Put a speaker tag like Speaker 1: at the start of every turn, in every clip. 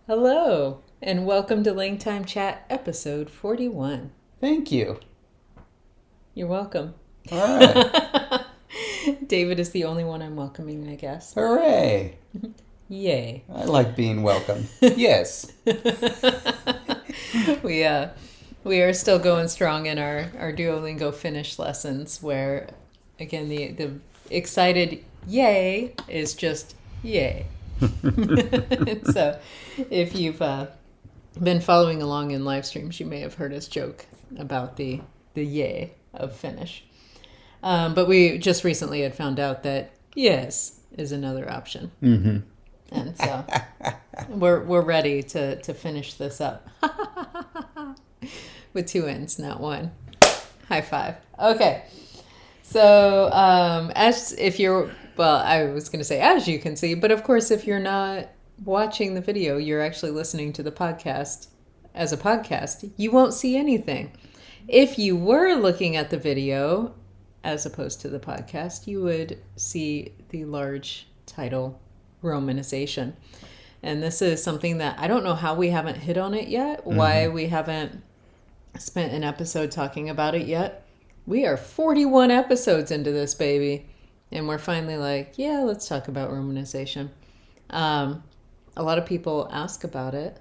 Speaker 1: Hello, and welcome to LangTime Chat episode 41.
Speaker 2: Thank you.
Speaker 1: You're welcome.
Speaker 2: All right.
Speaker 1: David is the only one I'm welcoming, I guess.
Speaker 2: Hooray.
Speaker 1: Yay.
Speaker 2: I like being welcome. Yes.
Speaker 1: We are still going strong in our Duolingo Finnish lessons where, again, the excited yay is just yay. So if you've been following along in live streams, you may have heard us joke about the yay of Finnish. But we just recently had found out that yes is another option.
Speaker 2: Mm-hmm.
Speaker 1: And so we're ready to finish this up with two N's, not one. High five. Okay. So I was going to say as you can see, but of course, if you're not watching the video, you're actually listening to the podcast as a podcast, you won't see anything. If you were looking at the video as opposed to the podcast, you would see the large title Romanization. And this is something that I don't know how we haven't hit on it yet, why we haven't spent an episode talking about it yet. We are 41 episodes into this baby, and we're finally like, yeah, let's talk about Romanization. A lot of people ask about it,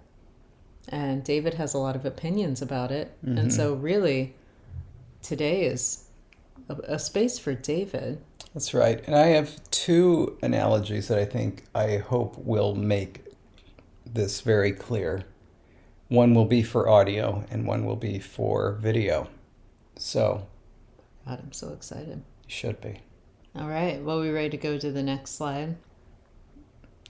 Speaker 1: and David has a lot of opinions about it. And so really, today is a space for David.
Speaker 2: That's right. And I have two analogies that I hope will make this very clear. One will be for audio and one will be for video. So,
Speaker 1: God, I'm so excited.
Speaker 2: You should be.
Speaker 1: All right. Well, we ready to go to the next slide?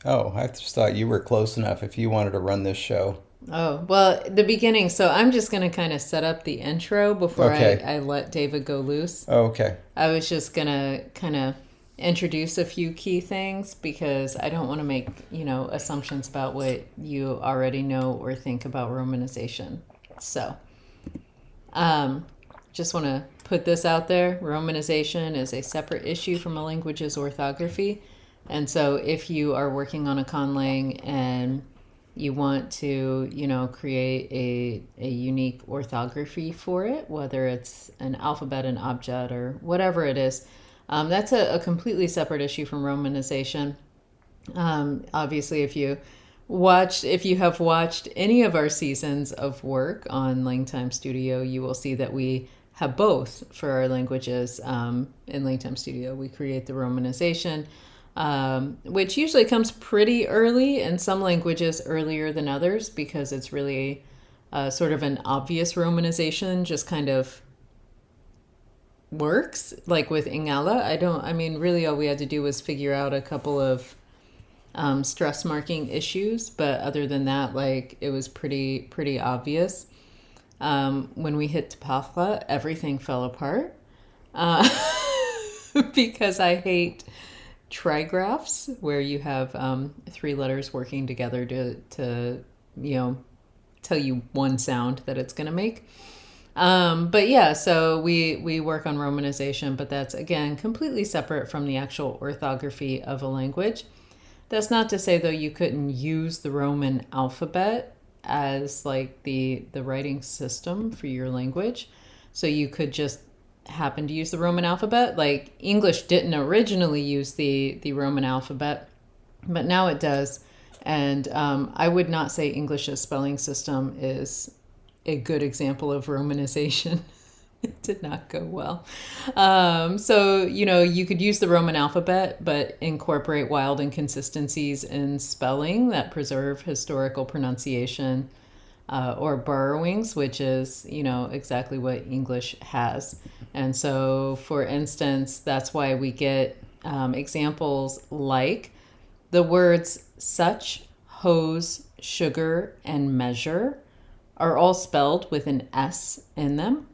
Speaker 2: Oh, I just thought you were close enough if you wanted to run this show.
Speaker 1: Oh, well, the beginning. So I'm just going to kind of set up the intro before I let David go loose.
Speaker 2: Oh, okay.
Speaker 1: I was just going to kind of introduce a few key things because I don't want to make, assumptions about what you already know or think about Romanization. So, just want to put this out there. Romanization is a separate issue from a language's orthography. And so if you are working on a conlang and you want to, create a unique orthography for it, whether it's an alphabet, an object, or whatever it is, that's a completely separate issue from Romanization. Obviously, if you have watched any of our seasons of work on LangTime Studio, you will see that we have both for our languages. In LangTime Studio, we create the Romanization, which usually comes pretty early, in some languages earlier than others, because it's really sort of an obvious Romanization, just kind of works, like with Ingala. Really all we had to do was figure out a couple of stress marking issues, but other than that, it was pretty obvious. When we hit Tapafla, everything fell apart because I hate trigraphs where you have three letters working together to tell you one sound that it's going to make. But yeah, so we work on Romanization, but that's, again, completely separate from the actual orthography of a language. That's not to say, though, you couldn't use the Roman alphabet as the writing system for your language. So you could just happen to use the Roman alphabet. Like English didn't originally use the Roman alphabet, but now it does. And I would not say English's spelling system is a good example of Romanization. It did not go well. So, you could use the Roman alphabet, but incorporate wild inconsistencies in spelling that preserve historical pronunciation, or borrowings, which is, exactly what English has. And so, for instance, that's why we get examples like the words such, hose, sugar, and measure are all spelled with an S in them.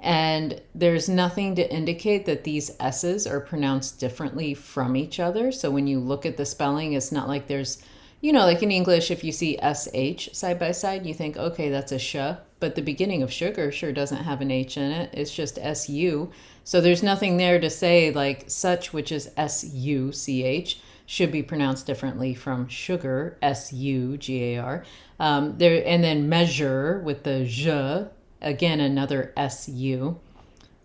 Speaker 1: And there's nothing to indicate that these S's are pronounced differently from each other. So when you look at the spelling, it's not like there's, like in English, if you see SH side by side, you think, okay, that's a sh. But the beginning of sugar sure doesn't have an H in it. It's just SU. So there's nothing there to say like such, which is SUCH, should be pronounced differently from sugar, S-U-G-A-R. There, and then measure with the zh, again, another S-U.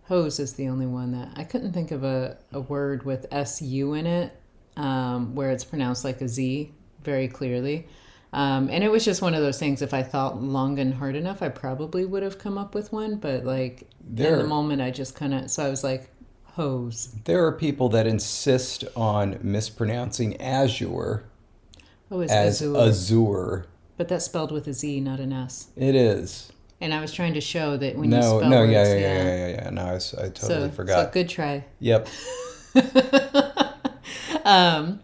Speaker 1: Hose is the only one that I couldn't think of a word with S-U in it, where it's pronounced like a Z very clearly. And it was just one of those things, if I thought long and hard enough, I probably would have come up with one. But like in the moment, I just kind of, so I was like, hose.
Speaker 2: There are people that insist on mispronouncing azure as azure.
Speaker 1: But that's spelled with a Z, not an S.
Speaker 2: It is.
Speaker 1: And I was trying to show that when you spell words,
Speaker 2: yeah. No, I totally forgot.
Speaker 1: So good try.
Speaker 2: Yep. What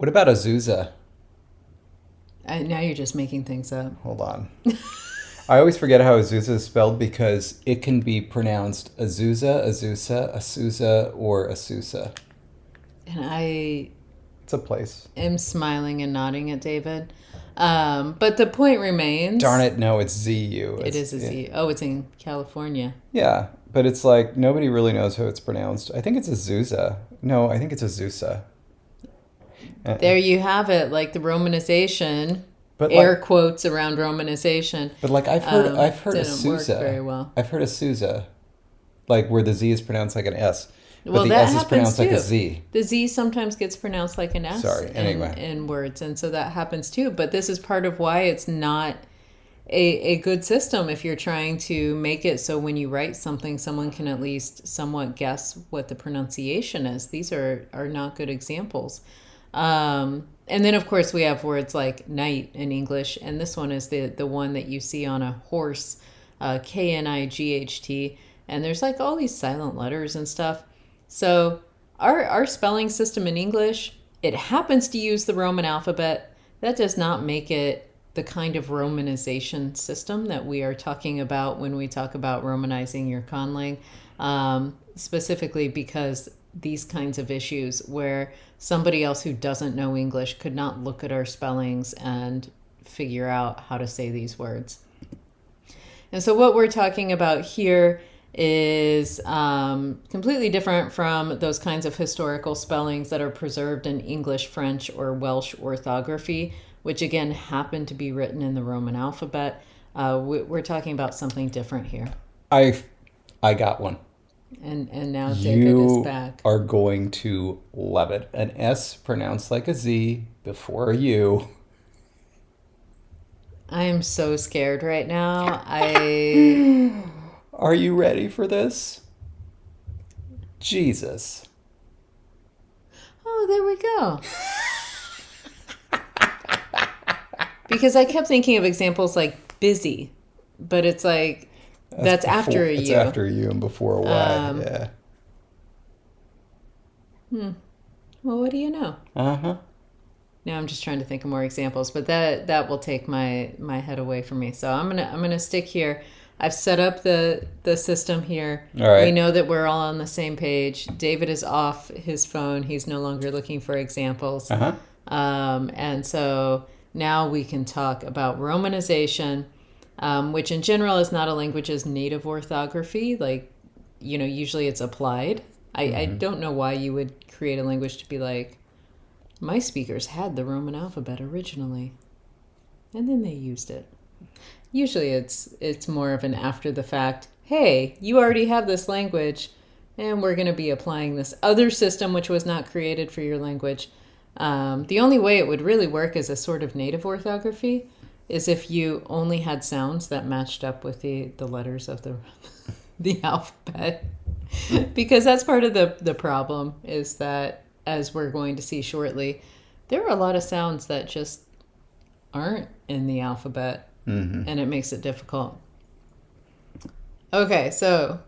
Speaker 2: about Azusa?
Speaker 1: Now you're just making things up.
Speaker 2: Hold on. I always forget how Azusa is spelled because it can be pronounced Azusa, Azusa, Asusa, or Asusa.
Speaker 1: And
Speaker 2: it's a place.
Speaker 1: I'm smiling and nodding at David. But the point remains.
Speaker 2: Darn it, no, it's ZU.
Speaker 1: It is a Z. Oh, it's in California.
Speaker 2: Yeah, but it's like nobody really knows how it's pronounced. I think it's Azusa. No, I think it's Azusa.
Speaker 1: There you have it, like the Romanization, but air quotes around Romanization.
Speaker 2: But like I've heard
Speaker 1: didn't work very well.
Speaker 2: I've heard Asusa, like where the Z is pronounced like an S, but
Speaker 1: well,
Speaker 2: the S is pronounced like a Z.
Speaker 1: The Z sometimes gets pronounced like an S.
Speaker 2: Sorry, anyway.
Speaker 1: In words, and so that happens too. But this is part of why it's not a good system if you're trying to make it so when you write something, someone can at least somewhat guess what the pronunciation is. These are not good examples. And then, of course, we have words like knight in English, and this one is the one that you see on a horse, K-N-I-G-H-T, and there's like all these silent letters and stuff. So our spelling system in English, it happens to use the Roman alphabet. That does not make it the kind of Romanization system that we are talking about when we talk about Romanizing your conlang, specifically because these kinds of issues where somebody else who doesn't know English could not look at our spellings and figure out how to say these words. And so what we're talking about here is completely different from those kinds of historical spellings that are preserved in English, French, or Welsh orthography, which again happen to be written in the Roman alphabet. We're talking about something different here.
Speaker 2: I got one.
Speaker 1: And now David is back.
Speaker 2: You are going to love it. An S pronounced like a Z before a U.
Speaker 1: I am so scared right now.
Speaker 2: Are you ready for this? Jesus.
Speaker 1: Oh, there we go. Because I kept thinking of examples like busy, but it's like that's before, after a U.
Speaker 2: It's after a U and before a Y. Yeah.
Speaker 1: Well, what do you know?
Speaker 2: Uh-huh.
Speaker 1: Now I'm just trying to think of more examples, but that will take my head away from me. So I'm gonna stick here. I've set up the system here.
Speaker 2: All right.
Speaker 1: We know that we're all on the same page. David is off his phone. He's no longer looking for examples.
Speaker 2: Uh-huh.
Speaker 1: And so now we can talk about Romanization, which in general is not a language's native orthography. Like, usually it's applied. I don't know why you would create a language to be like, my speakers had the Roman alphabet originally, and then they used it. Usually it's more of an after the fact, hey, you already have this language, and we're going to be applying this other system which was not created for your language. The only way it would really work as a sort of native orthography is if you only had sounds that matched up with the letters of the alphabet. Because that's part of the problem, is that, as we're going to see shortly, there are a lot of sounds that just aren't in the alphabet, and it makes it difficult. Okay, so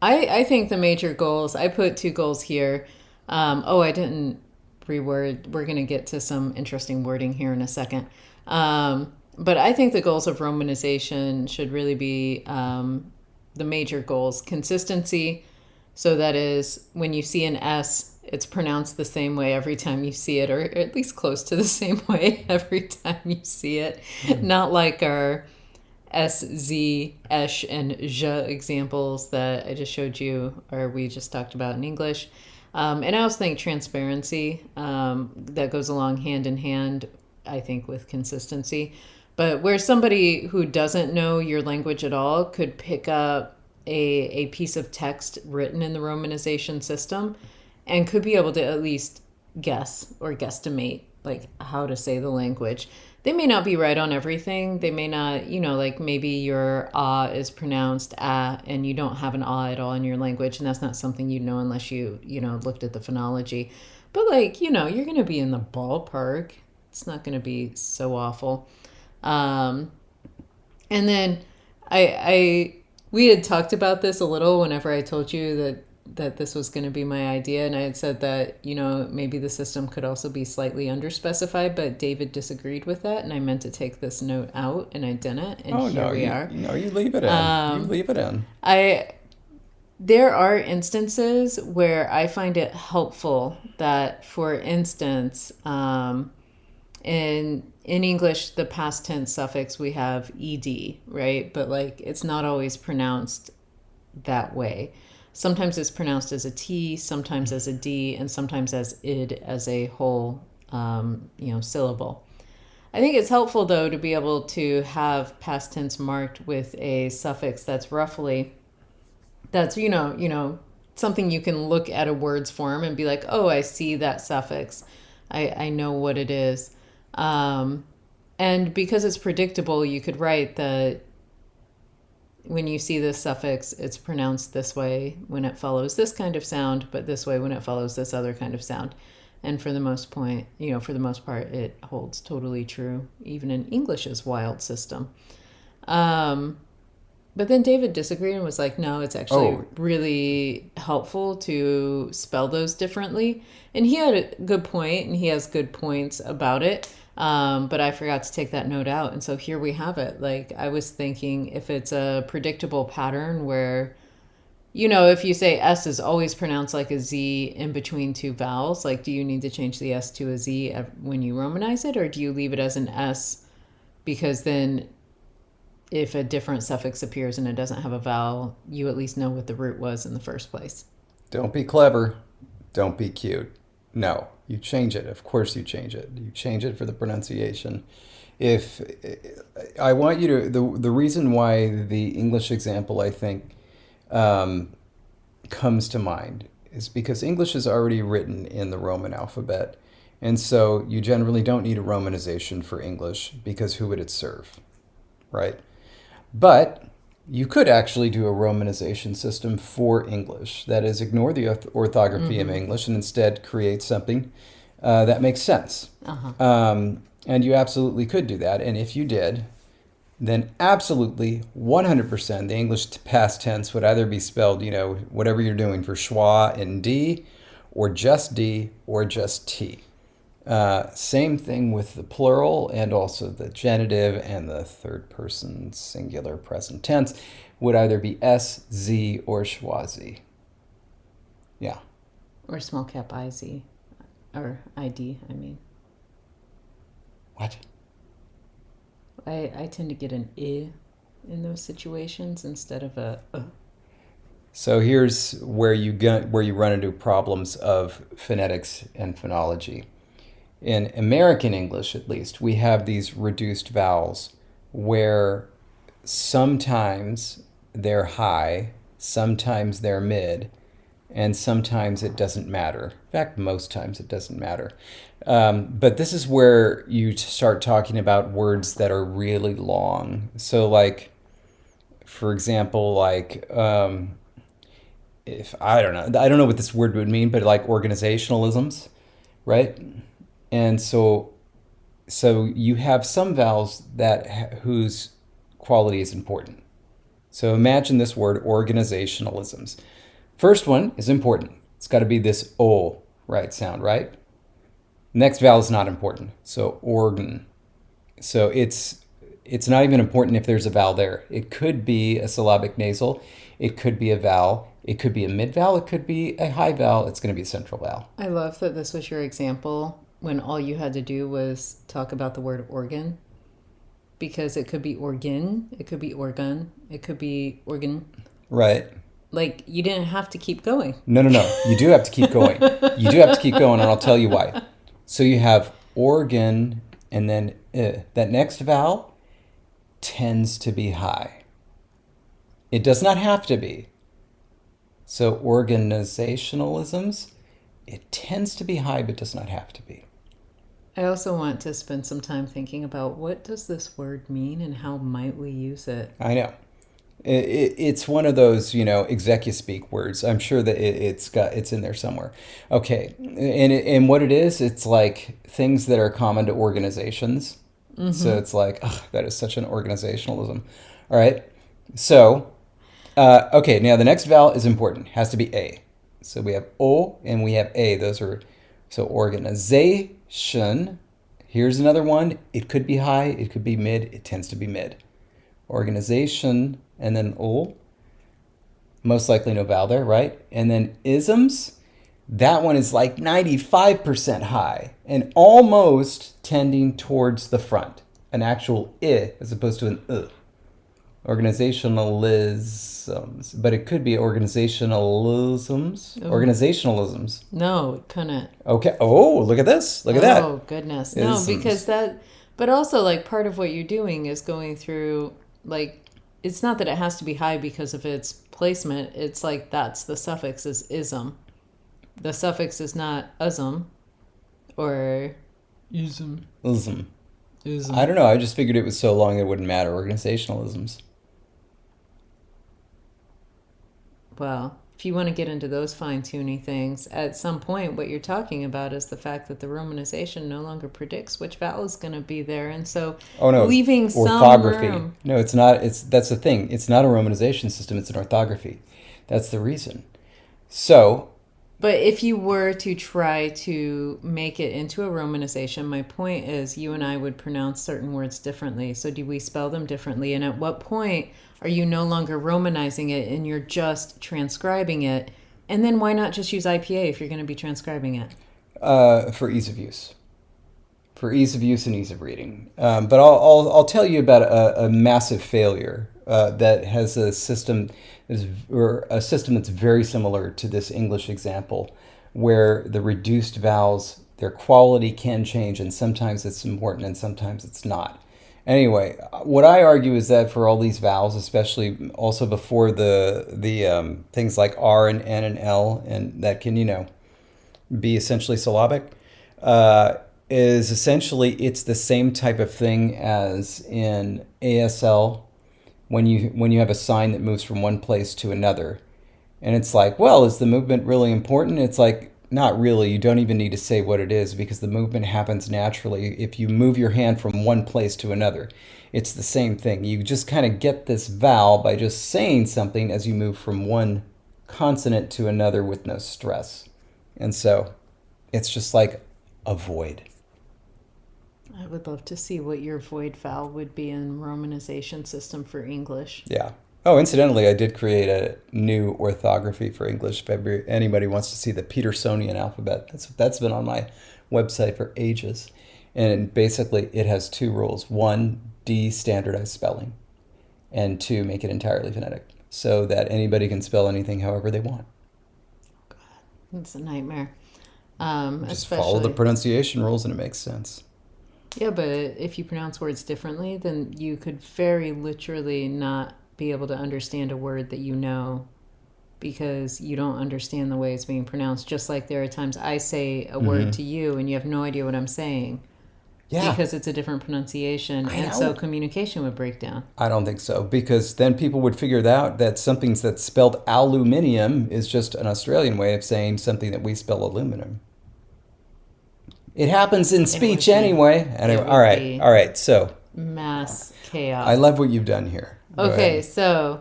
Speaker 1: I think the major goals, I put 2 goals here. I didn't reword. We're going to get to some interesting wording here in a second. But I think the goals of Romanization should really be the major goals. Consistency. So that is, when you see an S, it's pronounced the same way every time you see it, or at least close to the same way every time you see it. Not like our S, Z, Esh, and J examples that I just showed you, or we just talked about in English. And I also think transparency, that goes along hand in hand, I think, with consistency. But where somebody who doesn't know your language at all could pick up a piece of text written in the Romanization system and could be able to at least guess or guesstimate like how to say the language. They may not be right on everything. They may not, like maybe your ah is pronounced ah and you don't have an ah at all in your language, and that's not something you'd know unless you looked at the phonology. But like, you're going to be in the ballpark. It's not going to be so awful. Um, and then I we had talked about this a little whenever I told you that this was going to be my idea, and I had said that maybe the system could also be slightly underspecified, but David disagreed with that, and I meant to take this note out, and I didn't, and
Speaker 2: Oh
Speaker 1: here
Speaker 2: no,
Speaker 1: we are.
Speaker 2: you leave it in. You leave it in.
Speaker 1: I There are instances where I find it helpful that, for instance, in English, the past tense suffix we have ed, right? But like it's not always pronounced that way. Sometimes it's pronounced as a T, sometimes as a D, and sometimes as id as a whole, syllable. I think it's helpful though to be able to have past tense marked with a suffix that's something you can look at a word's form and be like, oh, I see that suffix. I know what it is. And because it's predictable, you could write that when you see this suffix, it's pronounced this way when it follows this kind of sound, but this way when it follows this other kind of sound. And for the most part, it holds totally true, even in English's wild system. But then David disagreed and was like, no, it's actually
Speaker 2: Oh,
Speaker 1: really helpful to spell those differently. And he had a good point, and he has good points about it. But I forgot to take that note out. And so here we have it. Like, I was thinking if it's a predictable pattern where, if you say S is always pronounced like a Z in between two vowels, like, do you need to change the S to a Z when you Romanize it? Or do you leave it as an S because then if a different suffix appears and it doesn't have a vowel, you at least know what the root was in the first place.
Speaker 2: don't be clever. Don't be cute. No, you change it. Of course you change it. You change it for the pronunciation. If I want you to, the reason why the English example, I think, um, comes to mind is because English is already written in the Roman alphabet. And so you generally don't need a Romanization for English because who would it serve, right? But you could actually do a Romanization system for English. That is, ignore the orthography of English and instead create something that makes sense. And you absolutely could do that. And if you did, then absolutely 100% the English past tense would either be spelled, whatever you're doing for schwa in D, or just D, or just T. Same thing with the plural and also the genitive and the third person singular present tense would either be S, Z, or schwazi. Yeah.
Speaker 1: Or small cap IZ. Or ID, I mean.
Speaker 2: What?
Speaker 1: I tend to get an I in those situations instead of a.
Speaker 2: So here's where you run into problems of phonetics and phonology. In American English, at least, we have these reduced vowels where sometimes they're high, sometimes they're mid, and sometimes it doesn't matter. In fact, most times it doesn't matter. But this is where you start talking about words that are really long. So, like, for example, like, if I don't know what this word would mean, but like organizationalisms, right? And so you have some vowels whose quality is important. So imagine this word organizationalisms. First one is important. It's got to be this O, right sound, right? Next vowel is not important. So organ. So it's not even important if there's a vowel there. It could be a syllabic nasal. It could be a vowel. It could be a mid vowel. It could be a high vowel. It's going to be a central vowel.
Speaker 1: I love that this was your example when all you had to do was talk about the word organ, because it could be organ, it could be organ, it could be organ.
Speaker 2: Right.
Speaker 1: Like, you didn't have to keep going.
Speaker 2: No, no, no. You do have to keep going. You do have to keep going, and I'll tell you why. So you have organ, and then that next vowel tends to be high. It does not have to be. So organizationalisms, it tends to be high, but does not have to be.
Speaker 1: I also want to spend some time thinking about what does this word mean and how might we use it.
Speaker 2: I know. It's one of those, executive speak words. I'm sure that it's in there somewhere. Okay, and what it is, it's like things that are common to organizations. So it's like, ugh, that is such an organizationalism. All right. So, okay, now the next vowel is important. Has to be A. So we have O and we have A. Those are so organization. Here's another one. It could be high. It could be mid. It tends to be mid. Organization, and then O. Most likely no vowel there, right? And then isms, that one is like 95% high and almost tending towards the front. An actual I as opposed to an Organizationalisms, but it could be organizationalisms.
Speaker 1: Oh.
Speaker 2: Organizationalisms.
Speaker 1: No, it couldn't.
Speaker 2: Okay. Oh, look at this. Look at that.
Speaker 1: Oh, goodness. No,
Speaker 2: Isms.
Speaker 1: because but also, like, part of what you're doing is going through, like, it's not that it has to be high because of its placement. It's like that's the suffix is ism. The suffix is not usm or ism.
Speaker 2: Ism.
Speaker 1: Ism.
Speaker 2: I don't know. I just figured it was so long it wouldn't matter. Organizationalisms.
Speaker 1: Well, if you want to get into those fine-tuning things, at some point what you're talking about is the fact that the romanization no longer predicts which vowel is going to be there, and so leaving
Speaker 2: orthography.
Speaker 1: some room.
Speaker 2: No, it's not. That's the thing. It's not a romanization system. It's an orthography. That's the reason. So,
Speaker 1: but if you were to try to make it into a romanization, my point is you and I would pronounce certain words differently. So do we spell them differently? And at what point are you no longer romanizing it and you're just transcribing it? And then why not just use IPA if you're going to be transcribing it?
Speaker 2: for ease of use. For ease of use and ease of reading. But I'll tell you about a massive failure that has a system that's very similar to this English example, where the reduced vowels, their quality can change, and sometimes it's important and sometimes it's not. Anyway, what I argue is that for all these vowels, especially also before the things like R and N and L, and that can be essentially syllabic, is essentially it's the same type of thing as in ASL when you have a sign that moves from one place to another. And it's like, well, is the movement really important? It's like, not really. You don't even need to say what it is because the movement happens naturally if you move your hand from one place to another. It's the same thing. You just kind of get this vowel by just saying something as you move from one consonant to another with no stress. And so it's just like a void.
Speaker 1: I would love to see what your void vowel would be in romanization system for English.
Speaker 2: Yeah. Oh, incidentally, I did create a new orthography for English. If anybody wants to see the Petersonian alphabet, that's been on my website for ages. And basically, it has two rules. One, de-standardized spelling. And two, make it entirely phonetic so that anybody can spell anything however they want.
Speaker 1: God, it's a nightmare.
Speaker 2: Just follow the pronunciation rules and it makes sense.
Speaker 1: Yeah, but if you pronounce words differently, then you could very literally not be able to understand a word that you know because you don't understand the way it's being pronounced. Just like there are times I say a word to you and you have no idea what I'm saying. Yeah. Because it's a different pronunciation. And so communication would break down.
Speaker 2: I don't think so, because then people would figure out that something that's spelled aluminium is just an Australian way of saying something that we spell aluminum. It happens in speech anyway. All right. So
Speaker 1: mass chaos.
Speaker 2: I love what you've done here.
Speaker 1: Okay, so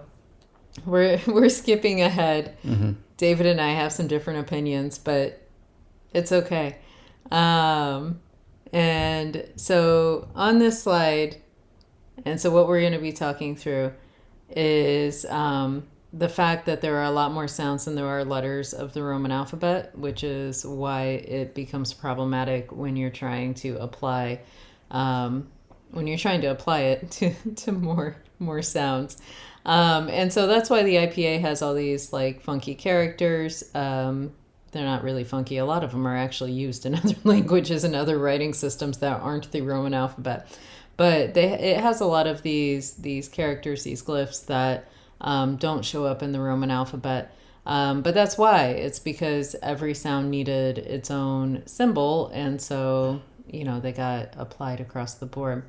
Speaker 1: we're skipping ahead. Mm-hmm. David and I have some different opinions, but it's okay. And so on this slide, and so what we're going to be talking through is the fact that there are a lot more sounds than there are letters of the Roman alphabet, which is why it becomes problematic when you're trying to apply when you're trying to apply it to more sounds. And so that's why the IPA has all these like funky characters. They're not really funky. A lot of them are actually used in other languages and other writing systems that aren't the Roman alphabet. But it has a lot of these characters, these glyphs that don't show up in the Roman alphabet. But that's why. It's because every sound needed its own symbol, and so they got applied across the board.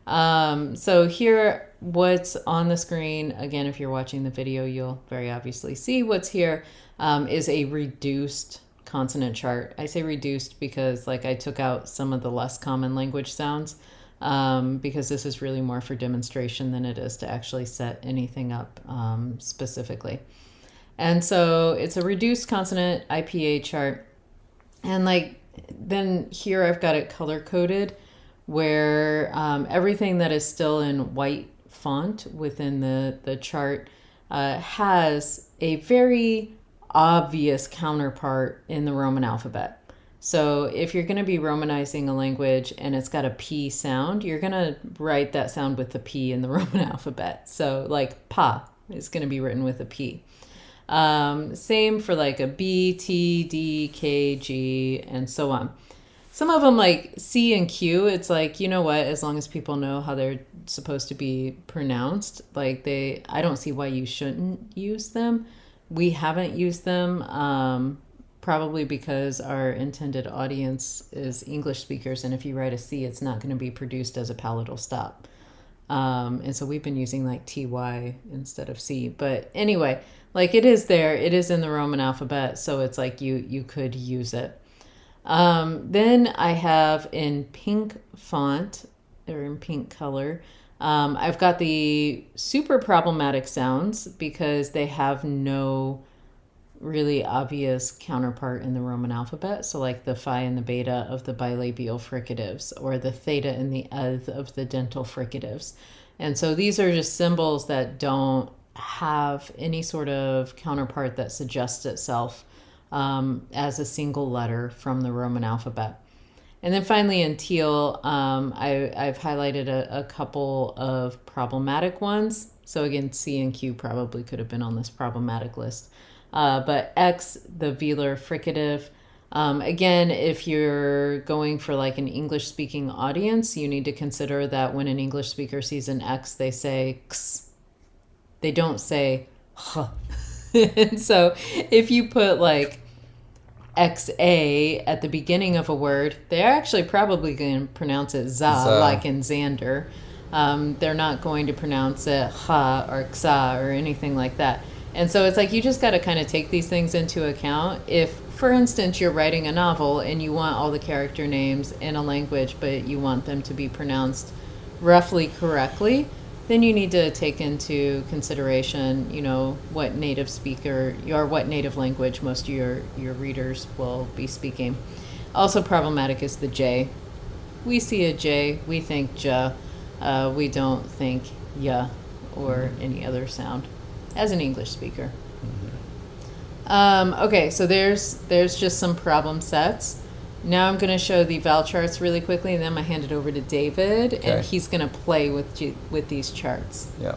Speaker 1: So here, what's on the screen, again, if you're watching the video, you'll very obviously see what's here, is a reduced consonant chart. I say reduced because I took out some of the less common language sounds, because this is really more for demonstration than it is to actually set anything up specifically. And so it's a reduced consonant IPA chart. And then here I've got it color coded where everything that is still in white font within the chart has a very obvious counterpart in the Roman alphabet. So if you're going to be Romanizing a language and it's got a P sound, you're going to write that sound with the P in the Roman alphabet. So pa is going to be written with a P. Same for a B, T, D, K, G, and so on. Some of them C and Q, it's you know what, as long as people know how they're supposed to be pronounced, I don't see why you shouldn't use them. We haven't used them, probably because our intended audience is English speakers, and if you write a C, it's not going to be produced as a palatal stop. And so we've been using TY instead of C. But anyway, it is there. It is in the Roman alphabet, so it's you could use it. Then I have in pink font, or in pink color, I've got the super problematic sounds because they have no really obvious counterpart in the Roman alphabet. So the phi and the beta of the bilabial fricatives, or the theta and the eth of the dental fricatives. And so these are just symbols that don't have any sort of counterpart that suggests itself as a single letter from the Roman alphabet. And then finally in teal, I've highlighted a couple of problematic ones. So again, C and Q probably could have been on this problematic list. But X, the velar fricative, again, if you're going for an English-speaking audience, you need to consider that when an English speaker sees an X, they say X. They don't say H. And so if you put XA at the beginning of a word, they're actually probably going to pronounce it za, like in Xander. They're not going to pronounce it ha or xa or anything like that. And so it's you just got to kind of take these things into account. If, for instance, you're writing a novel and you want all the character names in a language, but you want them to be pronounced roughly correctly, then you need to take into consideration, what native speaker or what native language most of your readers will be speaking. Also problematic is the J. We see a J, we think J. We don't think ya or any other sound as an English speaker. Okay, so there's just some problem sets. Now I'm going to show the vowel charts really quickly, and then I'm going to hand it over to David, and he's going to play with these charts.
Speaker 2: Yeah.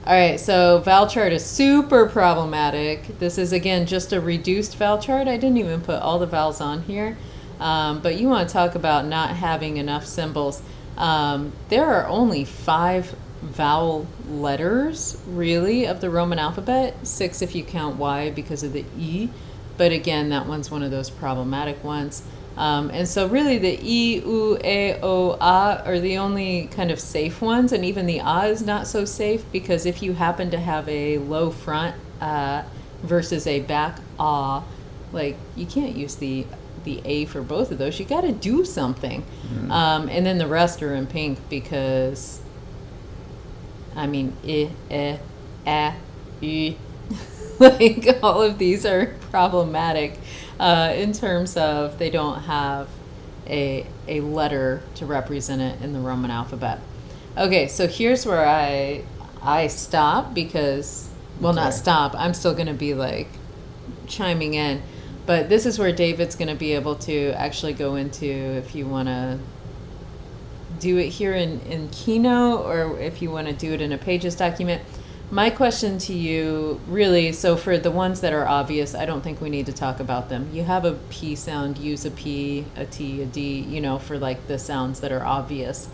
Speaker 1: All right, so vowel chart is super problematic. This is, again, just a reduced vowel chart. I didn't even put all the vowels on here. But you want to talk about not having enough symbols. There are only 5 vowel letters, really, of the Roman alphabet. 6 if you count Y because of the E. But again, that one's one of those problematic ones. And so really the E, U, E, O, A are the only kind of safe ones. And even the A is not so safe because if you happen to have a low front versus a back A, you can't use the A for both of those. You got to do something. Mm-hmm. And then the rest are in pink because, I mean, I, A, U. All of these are problematic in terms of they don't have a letter to represent it in the Roman alphabet. Okay, so here's where I stop because, well, not stop. I'm still going to be chiming in. But this is where David's going to be able to actually go into, if you want to do it here in Keynote, or if you want to do it in a Pages document. My question to you, really, so for the ones that are obvious, I don't think we need to talk about them. You have a P sound, use a P, a T, a D, for like the sounds that are obvious.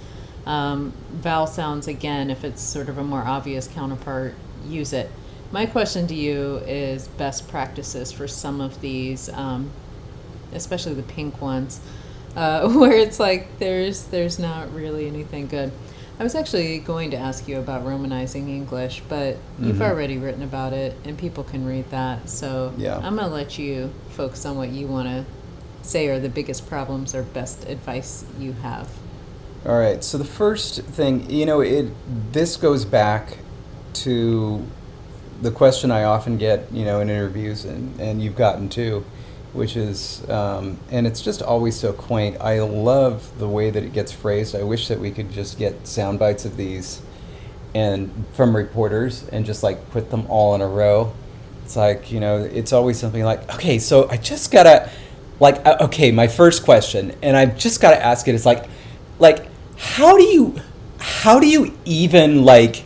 Speaker 1: Vowel sounds, again, if it's sort of a more obvious counterpart, use it. My question to you is best practices for some of these, especially the pink ones, where it's like there's not really anything good. I was actually going to ask you about Romanizing English, but you've already written about it, and people can read that. So
Speaker 2: Yeah.
Speaker 1: I'm gonna let you focus on what you want to say are the biggest problems or best advice you have.
Speaker 2: All right. So the first thing, this goes back to the question I often get, in interviews, and you've gotten too, which is, and it's just always so quaint. I love the way that it gets phrased. I wish that we could just get sound bites of these and from reporters and just like put them all in a row. It's like, it's always something like, okay, so I just gotta, like, okay, my first question, and I've just gotta ask it. It's like, how do you even like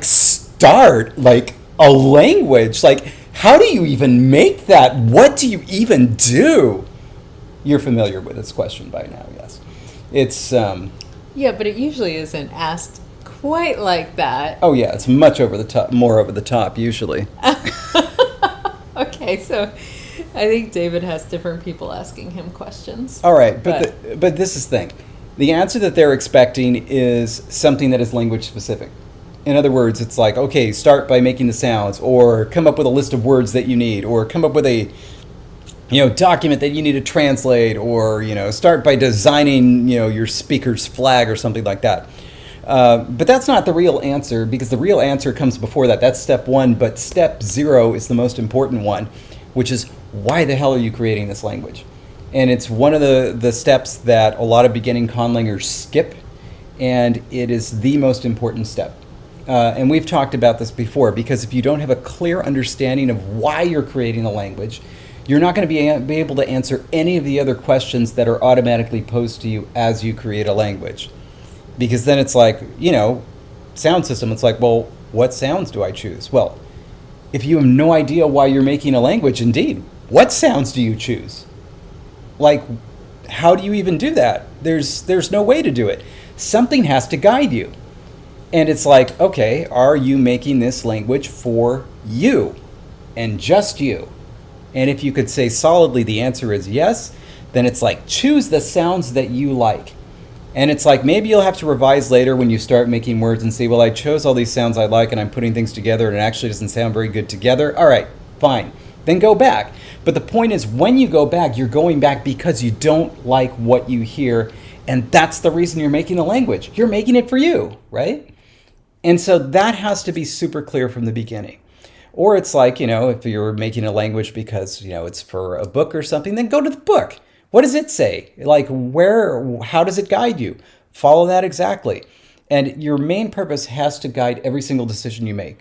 Speaker 2: start like a language? Like, how do you even make that? What do you even do? You're familiar with this question by now, yes. It's
Speaker 1: Yeah, but it usually isn't asked quite like that.
Speaker 2: oh yeah, it's much over the top, more over the top usually.
Speaker 1: Okay, so I think David has different people asking him questions.
Speaker 2: All right, but this is the thing. The answer that they're expecting is something that is language specific. In other words, it's like, okay, start by making the sounds, or come up with a list of words that you need, or come up with a document that you need to translate, or start by designing your speaker's flag or something like that. But that's not the real answer, because the real answer comes before that. That's step one, but step 0 is the most important one, which is, why the hell are you creating this language? And it's one of the steps that a lot of beginning conlangers skip, and it is the most important step. And we've talked about this before, because if you don't have a clear understanding of why you're creating the language, you're not going to be able to answer any of the other questions that are automatically posed to you as you create a language. Because then it's like, sound system, it's like, well, what sounds do I choose? Well, if you have no idea why you're making a language, indeed, what sounds do you choose? Like, how do you even do that? There's no way to do it. Something has to guide you. And it's like, okay, are you making this language for you and just you? And if you could say solidly the answer is yes, then it's like, choose the sounds that you like. And it's like, maybe you'll have to revise later when you start making words and say, well, I chose all these sounds I like and I'm putting things together and it actually doesn't sound very good together. All right, fine. Then go back. But the point is, when you go back, you're going back because you don't like what you hear. And that's the reason you're making the language. You're making it for you, right? And so that has to be super clear from the beginning. Or it's like, if you're making a language because, it's for a book or something, then go to the book. What does it say? Like, how does it guide you? Follow that exactly. And your main purpose has to guide every single decision you make.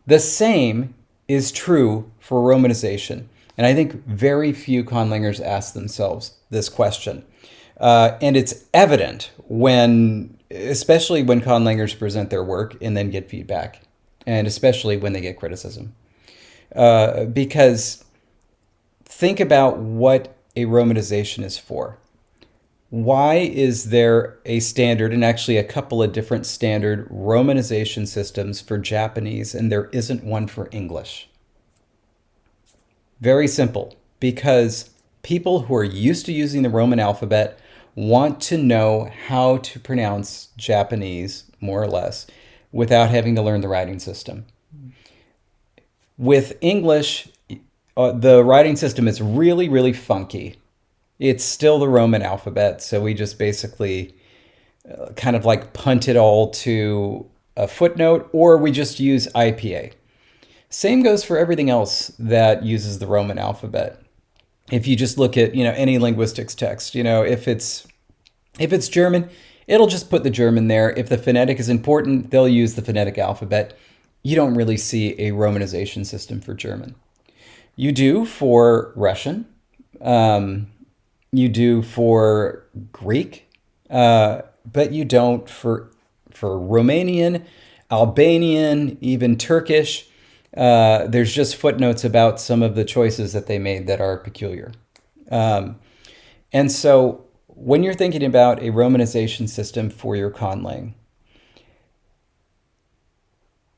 Speaker 2: The same is true for romanization. And I think very few conlangers ask themselves this question. And it's evident especially when conlangers present their work and then get feedback, and especially when they get criticism. Because think about what a romanization is for. Why is there a standard, and actually a couple of different standard romanization systems for Japanese, and there isn't one for English? Very simple, because people who are used to using the Roman alphabet want to know how to pronounce Japanese, more or less, without having to learn the writing system. With English, the writing system is really, really funky. It's still the Roman alphabet, so we just basically kind of like punt it all to a footnote, or we just use IPA. Same goes for everything else that uses the Roman alphabet. If you just look at, any linguistics text, if it's German, it'll just put the German there. If the phonetic is important, they'll use the phonetic alphabet. You don't really see a romanization system for German. You do for Russian. You do for Greek. But you don't for Romanian, Albanian, even Turkish. There's just footnotes about some of the choices that they made that are peculiar. Um, and so when you're thinking about a romanization system for your conlang,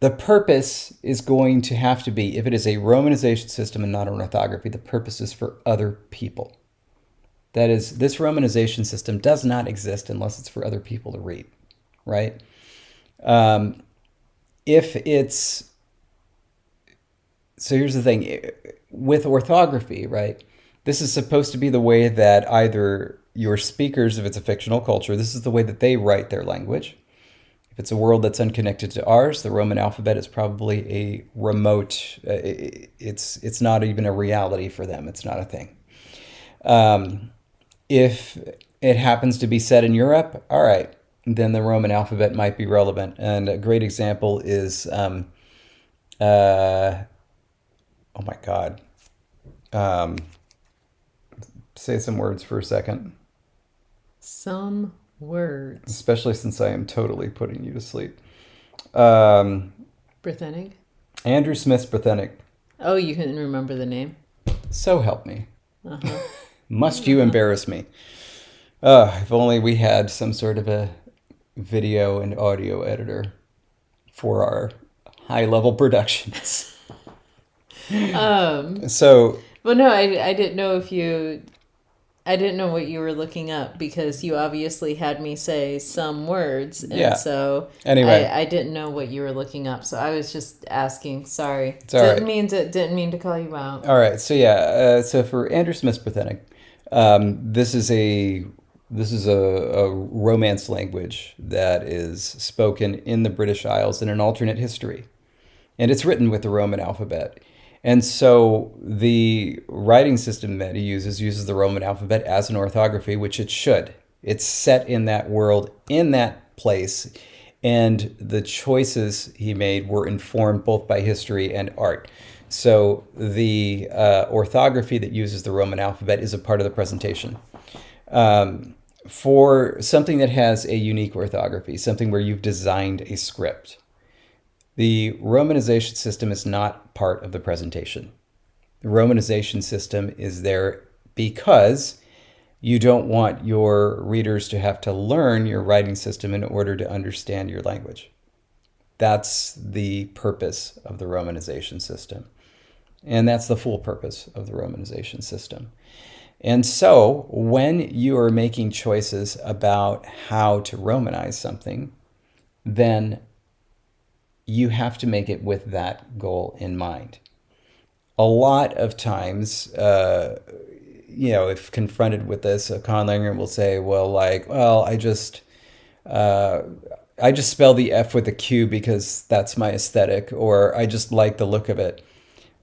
Speaker 2: the purpose is going to have to be, if it is a romanization system and not an orthography, the purpose is for other people. That is, this romanization system does not exist unless it's for other people to read, right? Um, if it's, so here's the thing with orthography, right? This is supposed to be the way that either your speakers, if it's a fictional culture, this is the way that they write their language. If it's a world that's unconnected to ours, the Roman alphabet is probably a remote. It's not even a reality for them. It's not a thing. If it happens to be set in Europe, all right, then the Roman alphabet might be relevant. And a great example is, oh my God, um, say some words for a second,
Speaker 1: Some words.
Speaker 2: especially since I am totally putting you to sleep. Um,
Speaker 1: Britannic.
Speaker 2: Andrew Smith's Brythonic.
Speaker 1: Oh, you couldn't remember the name?
Speaker 2: So help me.
Speaker 1: Uh-huh.
Speaker 2: Must you embarrass me? If only we had some sort of a video and audio editor for our high level productions.
Speaker 1: Um,
Speaker 2: So,
Speaker 1: well, no, I didn't know if you, I didn't know what you were looking up because you obviously had me say some words, and
Speaker 2: yeah.
Speaker 1: so
Speaker 2: Anyway,
Speaker 1: I didn't know what you were looking up. So I was just asking. Sorry,
Speaker 2: it's all right.
Speaker 1: didn't mean to call you out.
Speaker 2: All right. So yeah. So for Andrew Smith's Brythonic, this is a Romance language that is spoken in the British Isles in an alternate history, and it's written with the Roman alphabet. And so the writing system that he uses the Roman alphabet as an orthography, which it should. It's set in that world, in that place, and the choices he made were informed both by history and art. So the orthography that uses the Roman alphabet is a part of the presentation. Um, for something that has a unique orthography, something where you've designed a script, the romanization system is not part of the presentation. The romanization system is there because you don't want your readers to have to learn your writing system in order to understand your language. That's the purpose of the romanization system. And that's the full purpose of the romanization system. And so when you are making choices about how to romanize something, then you have to make it with that goal in mind. A lot of times, if confronted with this, a conlanger will say, uh, I just spell the F with a Q because that's my aesthetic, or I just like the look of it.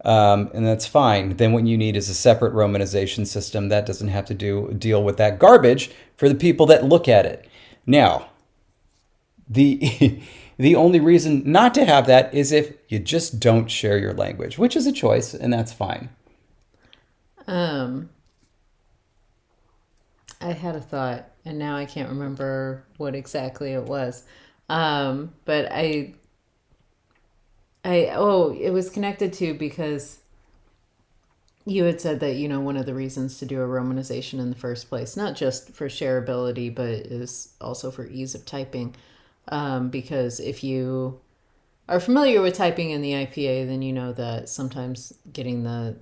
Speaker 2: And that's fine. Then what you need is a separate romanization system that doesn't have to deal with that garbage for the people that look at it. Now, the the only reason not to have that is if you just don't share your language, which is a choice, and that's fine.
Speaker 1: Um, I had a thought, and now I can't remember what exactly it was. But it was connected to because you had said that, one of the reasons to do a romanization in the first place, not just for shareability, but is also for ease of typing. Because if you are familiar with typing in the IPA, then you know that sometimes getting the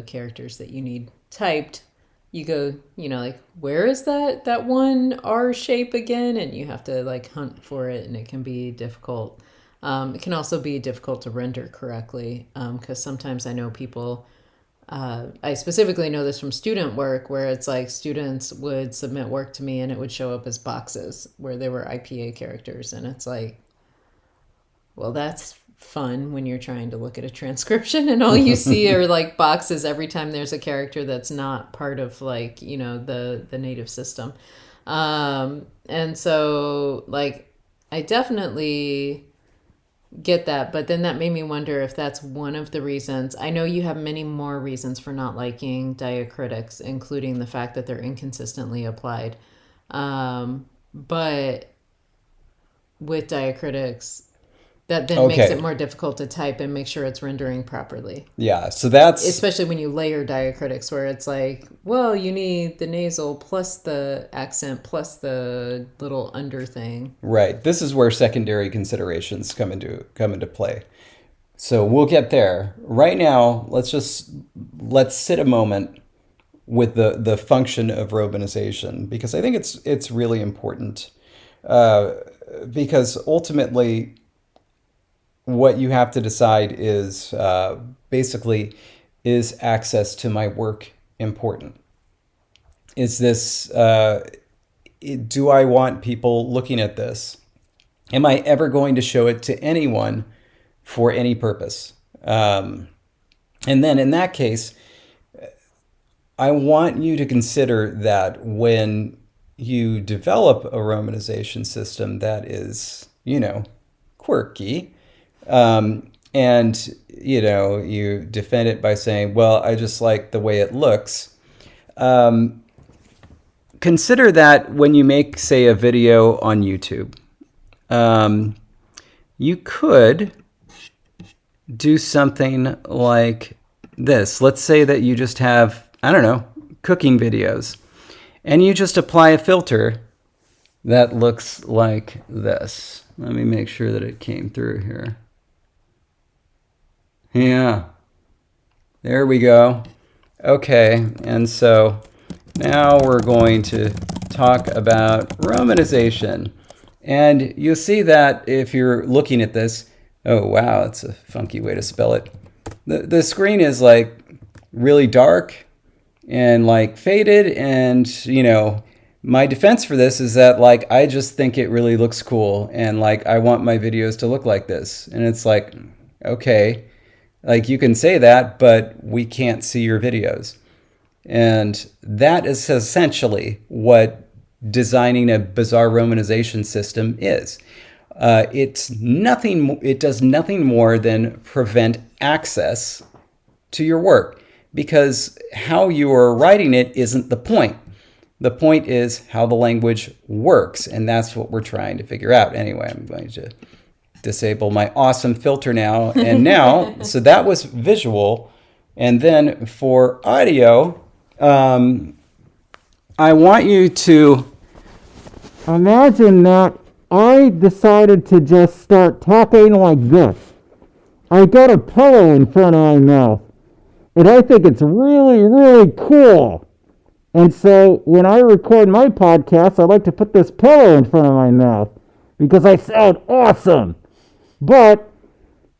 Speaker 1: characters that you need typed, you go, like, where is that one R shape again? And you have to like hunt for it, and it can be difficult. It can also be difficult to render correctly because sometimes I know people. I specifically know this from student work where it's like students would submit work to me and it would show up as boxes where there were IPA characters. And it's like, well, that's fun when you're trying to look at a transcription and all you see are like boxes every time there's a character that's not part of like, the native system. And so like, I definitely get that, but then that made me wonder if that's one of the reasons. I know you have many more reasons for not liking diacritics, including the fact that they're inconsistently applied. but with diacritics, that then makes it
Speaker 2: Okay.
Speaker 1: more difficult to type and make sure it's rendering properly.
Speaker 2: Yeah. So that's
Speaker 1: Especially when you layer diacritics, where it's like, well, you need the nasal plus the accent plus the little under thing.
Speaker 2: right. This is where secondary considerations come into play. So we'll get there. Right now, let's sit a moment with the function of romanization, because I think it's really important. Uh, because ultimately, what you have to decide is basically, is access to my work important? Is this do I want people looking at this? Am I ever going to show it to anyone for any purpose? And then in that case, I want you to consider that when you develop a romanization system that is, quirky, and, you defend it by saying, well, I just like the way it looks. Consider that when you make, say, a video on YouTube, you could do something like this. Let's say that you just have, I don't know, cooking videos, and you just apply a filter that looks like this. Let me make sure that it came through here. Yeah, there we go. Okay, and so now we're going to talk about romanization. And you'll see that if you're looking at this, oh wow, it's a funky way to spell it. The screen is like really dark and like faded, and my defense for this is that like I just think it really looks cool, and like I want my videos to look like this. And it's like, okay, like you can say that, but we can't see your videos. And that is essentially what designing a bizarre romanization system is. It's nothing. It does nothing more than prevent access to your work, because how you are writing it isn't the point. The point is how the language works, and that's what we're trying to figure out. Anyway, I'm going to disable my awesome filter now. And now, so that was visual. And then for audio, I want you to imagine that I decided to just start talking like this. I got a pillow in front of my mouth, and I think it's really, really cool. And so when I record my podcast, I like to put this pillow in front of my mouth because I sound awesome. But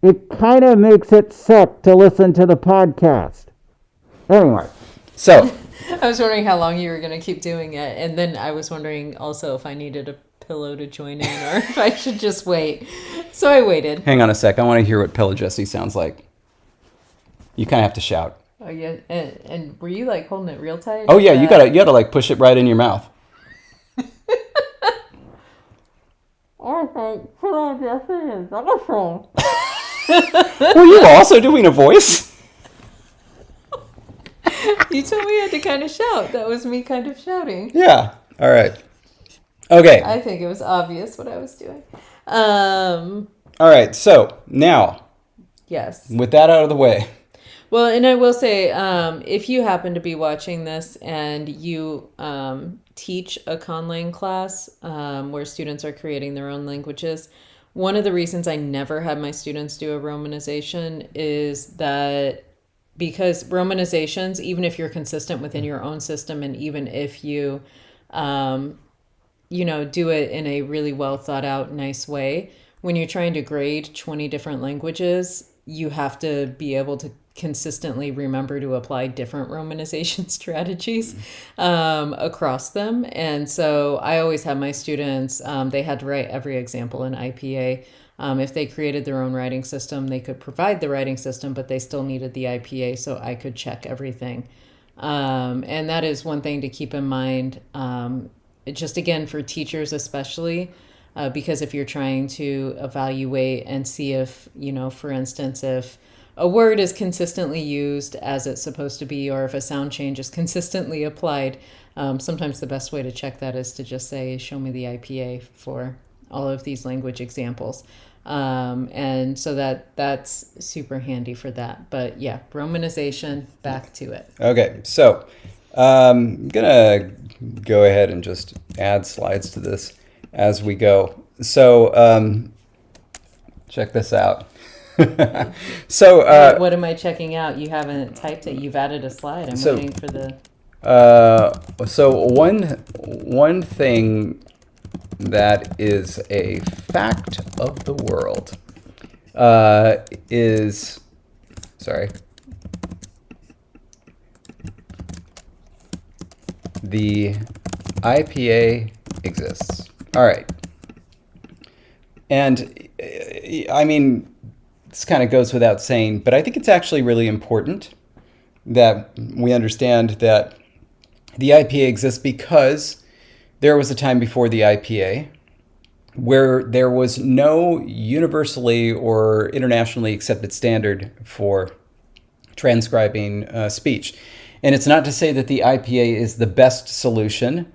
Speaker 2: it kind of makes it suck to listen to the podcast. Anyway, so
Speaker 1: I was wondering how long you were going to keep doing it. And then I was wondering also if I needed a pillow to join in or if I should just wait. So I waited.
Speaker 2: hang on a sec. I want to hear what Pillow Jesse sounds like. You kind of have to shout.
Speaker 1: Oh, yeah. And were you like holding it real tight?
Speaker 2: Oh yeah, you gotta like push it right in your mouth.
Speaker 1: I think Pillow Jesse is awesome.
Speaker 2: Were you also doing a voice?
Speaker 1: You told me I had to kind of shout. That was me kind of shouting.
Speaker 2: Yeah. All right. Okay.
Speaker 1: I think it was obvious what I was doing.
Speaker 2: All right. So now,
Speaker 1: Yes.
Speaker 2: with that out of the way,
Speaker 1: Well, and I will say, if you happen to be watching this and you teach a conlang class where students are creating their own languages, one of the reasons I never had my students do a romanization is that because romanizations, even if you're consistent within your own system, and even if you, do it in a really well thought out, nice way, when you're trying to grade 20 different languages, you have to be able to consistently remember to apply different romanization strategies across them. And so I always have my students, they had to write every example in IPA. If they created their own writing system, they could provide the writing system, but they still needed the IPA so I could check everything. And that is one thing to keep in mind, just again for teachers especially, because if you're trying to evaluate and see if, for instance, if a word is consistently used as it's supposed to be, or if a sound change is consistently applied, sometimes the best way to check that is to just say, show me the IPA for all of these language examples. And so that's super handy for that. But yeah, Romanization, back to it.
Speaker 2: Okay, so I'm gonna go ahead and just add slides to this as we go. So check this out. So
Speaker 1: What am I checking out? You haven't typed it. You've added a slide. I'm
Speaker 2: So-
Speaker 1: waiting for the.
Speaker 2: so one thing that is a fact of the world is, sorry, the IPA exists. All right. And I mean, this kind of goes without saying, but I think it's actually really important that we understand that the IPA exists because there was a time before the IPA where there was no universally or internationally accepted standard for transcribing speech. And it's not to say that the IPA is the best solution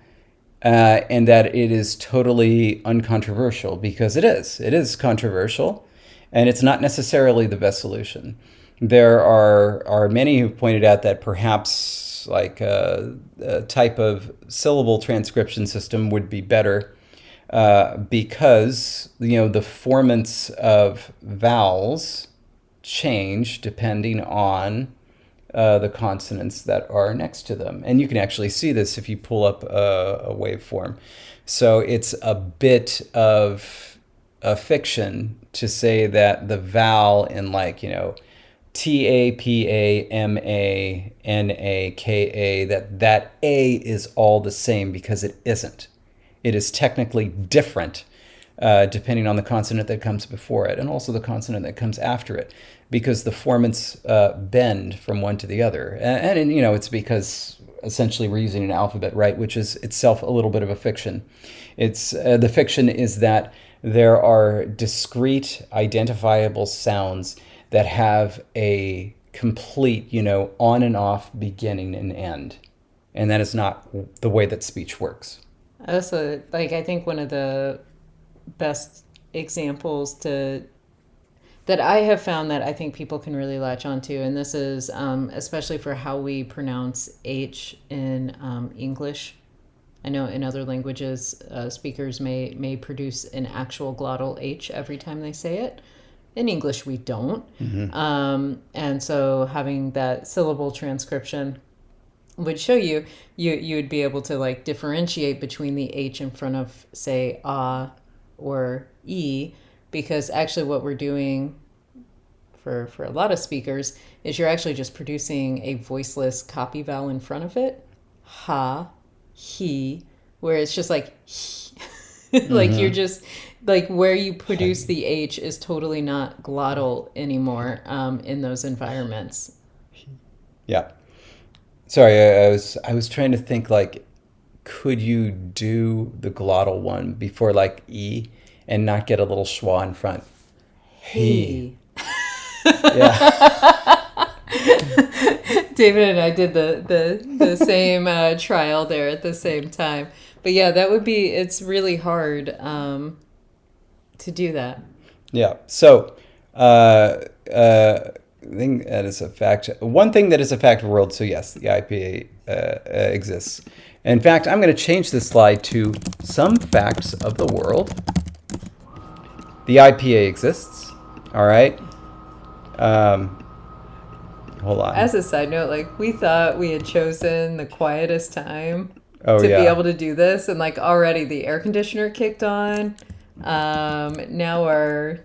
Speaker 2: and that it is totally uncontroversial, because it is. It is controversial, and it's not necessarily the best solution. There are many who pointed out that perhaps like a type of syllable transcription system would be better because the formants of vowels change depending on the consonants that are next to them. And you can actually see this if you pull up a waveform. So it's a bit of a fiction to say that the vowel in TAPAMANAKA, that A is all the same, because it isn't. It is technically different depending on the consonant that comes before it and also the consonant that comes after it, because the formants bend from one to the other. And it's because essentially we're using an alphabet, right, which is itself a little bit of a fiction. It's the fiction is that there are discrete identifiable sounds that have a complete, on and off beginning and end. And that is not the way that speech works.
Speaker 1: Also, I think one of the best examples that I have found that I think people can really latch onto, and this is especially for how we pronounce H in English. I know in other languages, speakers may produce an actual glottal H every time they say it. In English, we don't. Mm-hmm. And so having that syllable transcription would show you would be able to differentiate between the H in front of, say, ah or E, because actually what we're doing for a lot of speakers is you're actually just producing a voiceless copy vowel in front of it. Ha, he, where it's just like he. Mm-hmm. You're just where you produce the H is totally not glottal anymore in those environments.
Speaker 2: Yeah. Sorry, I was trying to think could you do the glottal one before E and not get a little schwa in front? He. Yeah.
Speaker 1: David and I did the same trial there at the same time. But yeah, it's really hard to do that.
Speaker 2: Yeah. So, thing that is a fact. One thing that is a fact of the world. So yes, the IPA exists. In fact, I'm going to change this slide to some facts of the world. The IPA exists. All right. Hold on.
Speaker 1: As a side note, we thought we had chosen the quietest time
Speaker 2: to
Speaker 1: be able to do this, and already the air conditioner kicked on. Now our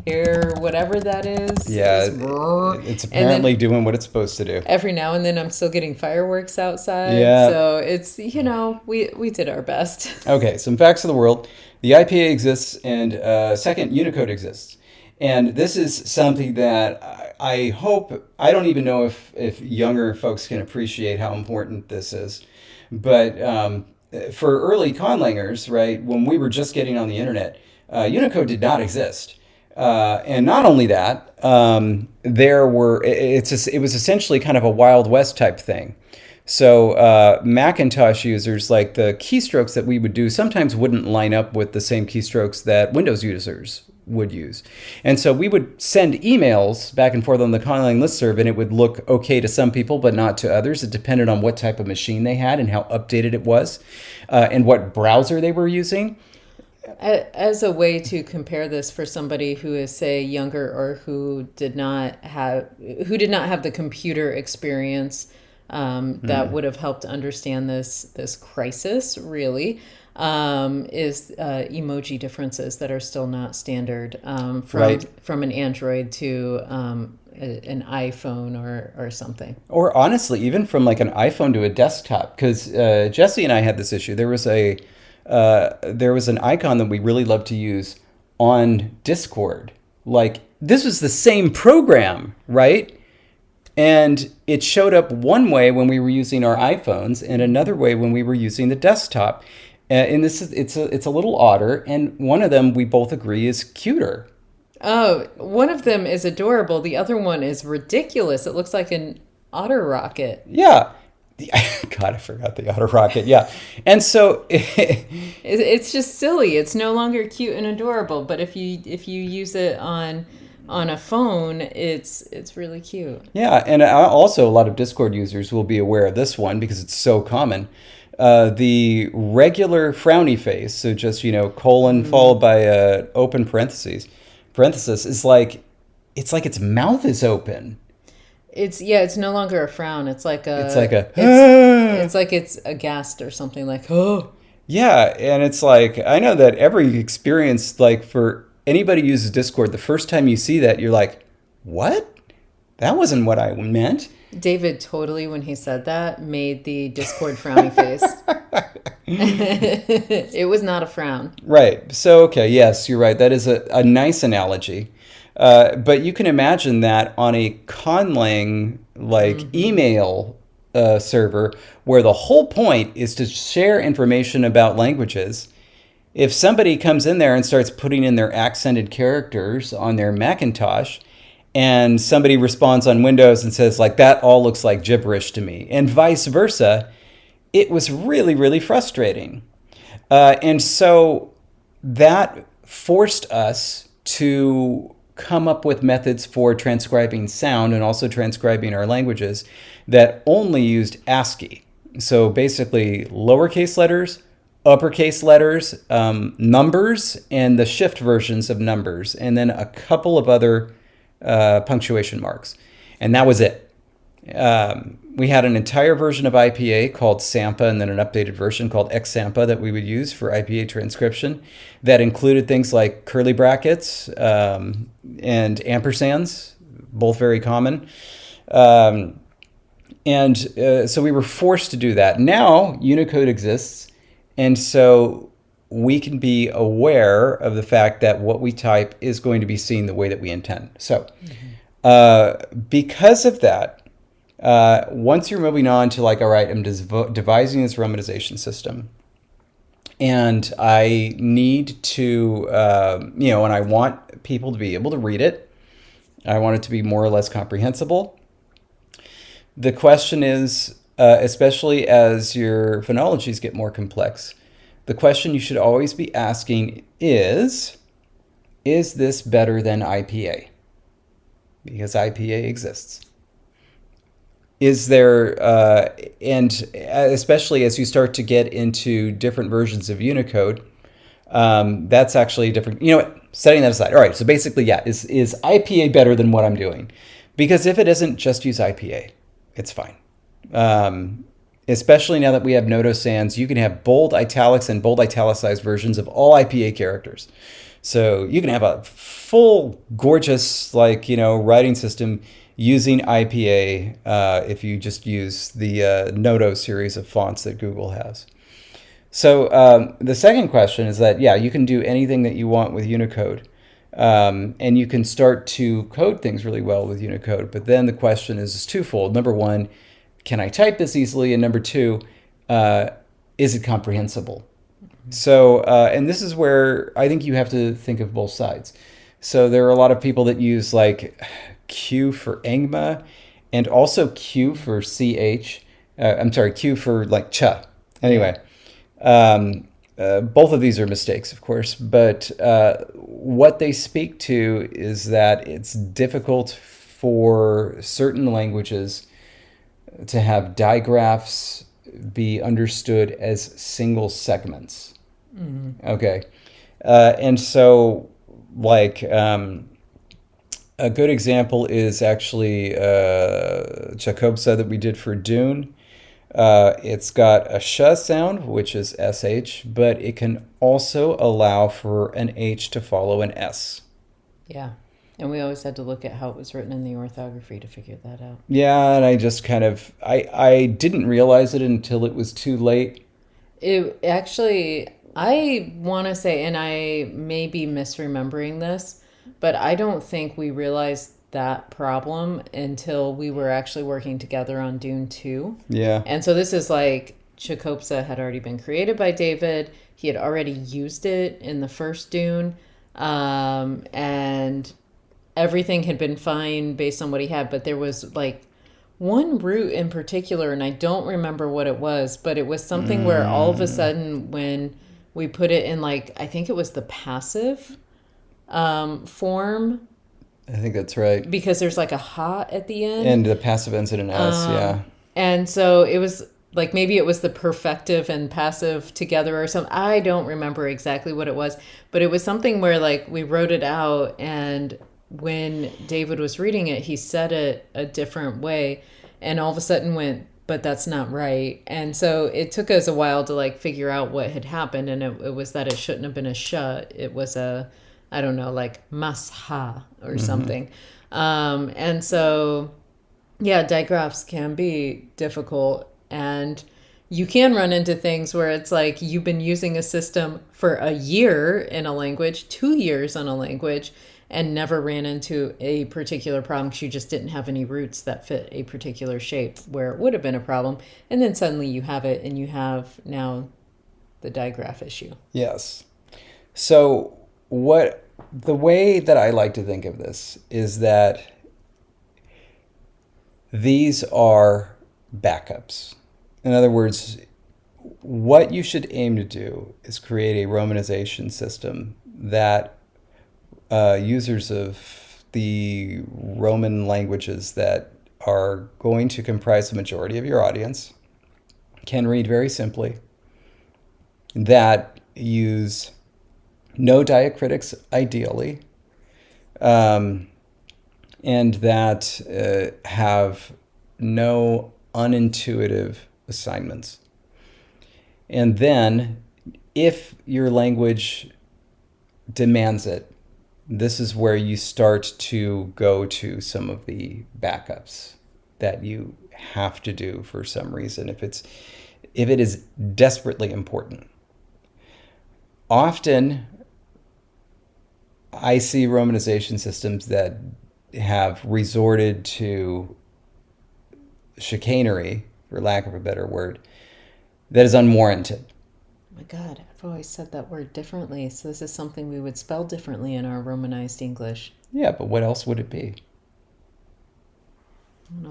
Speaker 1: air, whatever that is,
Speaker 2: it's apparently doing what it's supposed to do.
Speaker 1: Every now and then I'm still getting fireworks outside.
Speaker 2: Yeah.
Speaker 1: So it's, we did our best.
Speaker 2: Okay, some facts of the world. The IPA exists, and second, Unicode exists. And this is something that I hope, I don't even know if younger folks can appreciate how important this is. But for early conlangers, right, when we were just getting on the internet, Unicode did not exist. And not only that, it was essentially kind of a Wild West type thing. So Macintosh users, like the keystrokes that we would do sometimes wouldn't line up with the same keystrokes that Windows users would use. And so we would send emails back and forth on the Conlang listserv, and it would look okay to some people, but not to others. It depended on what type of machine they had and how updated it was, and what browser they were using.
Speaker 1: As a way to compare this for somebody who is, say, younger or who did not have the computer experience that would have helped understand this crisis, really, is emoji differences that are still not standard from an Android to an iPhone or something.
Speaker 2: Or honestly, even from like an iPhone to a desktop, because Jesse and I had this issue. There was an icon that we really loved to use on Discord. Like, this was the same program, right? And it showed up one way when we were using our iPhones and another way when we were using the desktop. And it's a little odder, and one of them we both agree is cuter.
Speaker 1: Oh, one of them is adorable. The other one is ridiculous. It looks like an otter rocket.
Speaker 2: Yeah. God, I forgot the otter rocket. Yeah. And so
Speaker 1: it's just silly. It's no longer cute and adorable. But if you use it on a phone, it's really cute.
Speaker 2: Yeah, and also a lot of Discord users will be aware of this one because it's so common. The regular frowny face, so just colon followed by open parenthesis, is like its mouth is open.
Speaker 1: It's no longer a frown. It's like it's aghast or something, like, oh.
Speaker 2: Yeah, and it's like, I know that every experience, like for anybody who uses Discord, the first time you see that, you're like, what? That wasn't what I meant.
Speaker 1: David totally, when he said that, made the Discord frowny face. It was not a frown.
Speaker 2: Right. So, okay, yes, you're right. That is a nice analogy. But you can imagine that on a Conlang email server where the whole point is to share information about languages. If somebody comes in there and starts putting in their accented characters on their Macintosh, and somebody responds on Windows and says, like, that all looks like gibberish to me, and vice versa, it was really, really frustrating. And so that forced us to come up with methods for transcribing sound and also transcribing our languages that only used ASCII. So basically lowercase letters, uppercase letters, numbers, and the shift versions of numbers, and then a couple of other punctuation marks. And that was it. We had an entire version of IPA called Sampa, and then an updated version called XSampa that we would use for IPA transcription that included things like curly brackets and ampersands, both very common. So we were forced to do that. Now Unicode exists, and so we can be aware of the fact that what we type is going to be seen the way that we intend. So because of that, once you're moving on to like, all right, I'm devising this romanization system, and I need to, and I want people to be able to read it. I want it to be more or less comprehensible. The question is, especially as your phonologies get more complex, the question you should always be asking is this better than IPA? Because IPA exists. Is there, and especially as you start to get into different versions of Unicode, that's actually different. You know what? Setting that aside. All right. So basically, yeah, is IPA better than what I'm doing? Because if it isn't, just use IPA. It's fine. Especially now that we have Noto sans, you can have bold italics and bold italicized versions of all IPA characters. So you can have a full, gorgeous, writing system using IPA if you just use the Noto series of fonts that Google has. So the second question is that, yeah, you can do anything that you want with Unicode. And you can start to code things really well with Unicode. But then the question is twofold. Number one, can I type this easily? And number two, is it comprehensible? So, and this is where I think you have to think of both sides. So there are a lot of people that use like Q for Engma and also Q for CH. I'm sorry, Q for like cha.
Speaker 1: Yeah.
Speaker 2: Anyway, both of these are mistakes, of course, but what they speak to is that it's difficult for certain languages to have digraphs be understood as single segments.
Speaker 1: Mm-hmm.
Speaker 2: Okay. And so, like, a good example is actually Chakobsa that we did for Dune. It's got a sh sound, which is sh, but it can also allow for an h to follow an s.
Speaker 1: Yeah. And we always had to look at how it was written in the orthography to figure that out.
Speaker 2: Yeah, and I just kind of I didn't realize it until it was too late.
Speaker 1: It actually, I want to say, and I may be misremembering this, but I don't think we realized that problem until we were actually working together on Dune 2.
Speaker 2: Yeah.
Speaker 1: And so this is like Chakopsa had already been created by David. He had already used it in the first Dune. And everything had been fine based on what he had, but there was like one root in particular, and I don't remember what it was, but it was something where all of a sudden when we put it in, like, I think it was the passive form,
Speaker 2: I think that's right.
Speaker 1: because there's like a ha at the end.
Speaker 2: And the passive ends in an s, yeah.
Speaker 1: And so it was like maybe it was the perfective and passive together or something. I don't remember exactly what it was, but it was something where like we wrote it out, and when David was reading it, he said it a different way, and all of a sudden went, but that's not right. And so it took us a while to like figure out what had happened, and it was that it shouldn't have been a sh. It was a, I don't know, like masha or something. And so yeah, digraphs can be difficult, and you can run into things where it's like you've been using a system for a year in a language, 2 years on a language, and never ran into a particular problem because you just didn't have any roots that fit a particular shape where it would have been a problem. And then suddenly you have it, and you have now the digraph issue.
Speaker 2: Yes. So what the way that I like to think of this is that these are backups. In other words, what you should aim to do is create a romanization system that users of the Roman languages that are going to comprise the majority of your audience can read very simply, that use no diacritics ideally, and that have no unintuitive assignments. And then, if your language demands it, this is where you start to go to some of the backups that you have to do for some reason if it is desperately important. Often I see romanization systems that have resorted to chicanery, for lack of a better word, that is unwarranted.
Speaker 1: Oh my God, I've always said that word differently. So this is something we would spell differently in our Romanized English.
Speaker 2: Yeah, but what else would it be?
Speaker 1: I'm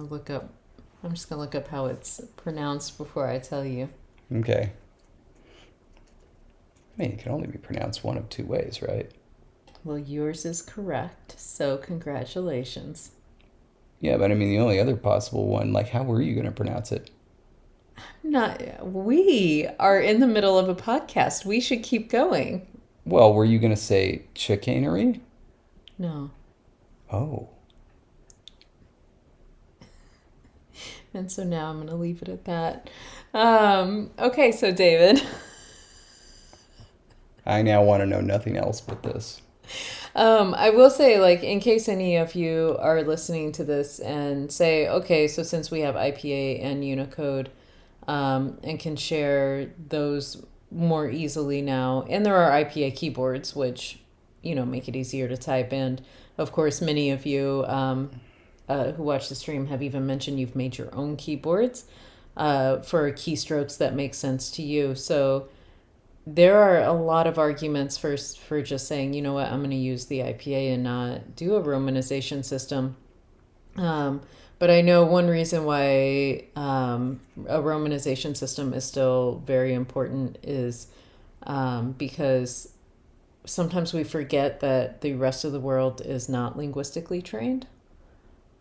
Speaker 1: just gonna look up how it's pronounced before I tell you.
Speaker 2: Okay. I mean, it can only be pronounced one of two ways, right?
Speaker 1: Well, yours is correct, so congratulations.
Speaker 2: Yeah, but I mean, the only other possible one, like, how were you going to pronounce it?
Speaker 1: We are in the middle of a podcast. We should keep going.
Speaker 2: Well, were you going to say chicanery?
Speaker 1: No.
Speaker 2: Oh.
Speaker 1: And so now I'm going to leave it at that. Okay, so David.
Speaker 2: I now want to know nothing else but this.
Speaker 1: I will say, like, in case any of you are listening to this and say, okay, so since we have IPA and Unicode, and can share those more easily now, and there are IPA keyboards, which, make it easier to type. And of course, many of you who watch the stream have even mentioned you've made your own keyboards for keystrokes that make sense to you. So there are a lot of arguments for just saying, you know what, I'm going to use the IPA and not do a romanization system. Um, but I know one reason why a romanization system is still very important is because sometimes we forget that the rest of the world is not linguistically trained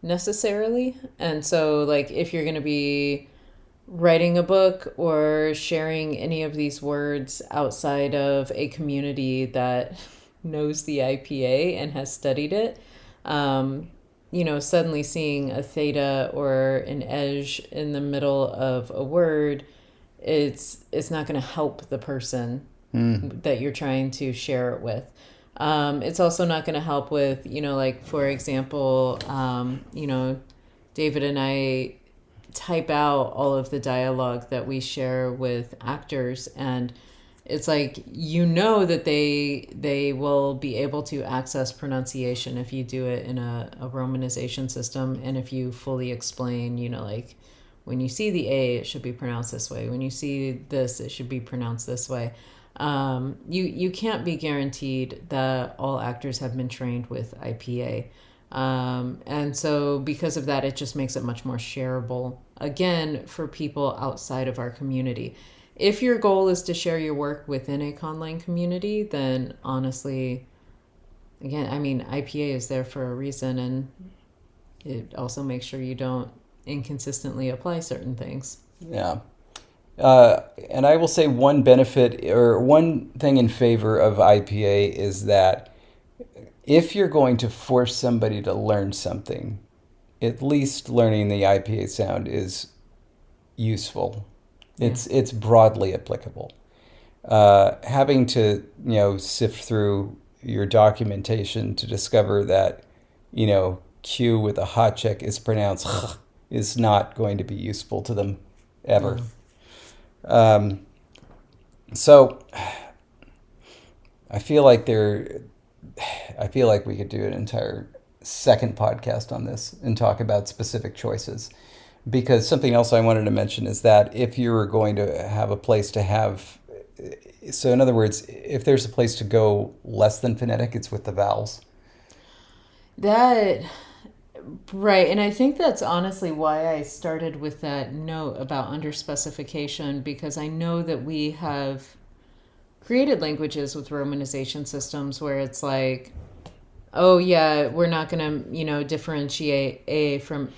Speaker 1: necessarily. And so, like, if you're going to be writing a book or sharing any of these words outside of a community that knows the IPA and has studied it, um, suddenly seeing a theta or an edge in the middle of a word, it's not going to help the person
Speaker 2: Mm.
Speaker 1: that you're trying to share it with. It's also not going to help with, like, for example, David and I type out all of the dialogue that we share with actors, and it's like, that they will be able to access pronunciation if you do it in a romanization system, and if you fully explain, like, when you see the A, it should be pronounced this way. When you see this, it should be pronounced this way. You can't be guaranteed that all actors have been trained with IPA. And so, because of that, it just makes it much more shareable, again, for people outside of our community. If your goal is to share your work within a conlang community, then honestly, again, I mean, IPA is there for a reason, and it also makes sure you don't inconsistently apply certain things.
Speaker 2: Yeah. And I will say one benefit or one thing in favor of IPA is that if you're going to force somebody to learn something, at least learning the IPA sound is useful.
Speaker 1: Yeah.
Speaker 2: It's broadly applicable. Having to sift through your documentation to discover that Q with a hot check is pronounced is not going to be useful to them ever.
Speaker 1: No.
Speaker 2: Um, so I feel like we could do an entire second podcast on this and talk about specific choices. Because something else I wanted to mention is that if you're going to have a place to have, so in other words, if there's a place to go less than phonetic, it's with the vowels.
Speaker 1: That Right, and I think that's honestly why I started with that note about underspecification, because I know that we have created languages with romanization systems where it's like, oh yeah, we're not going to, differentiate a from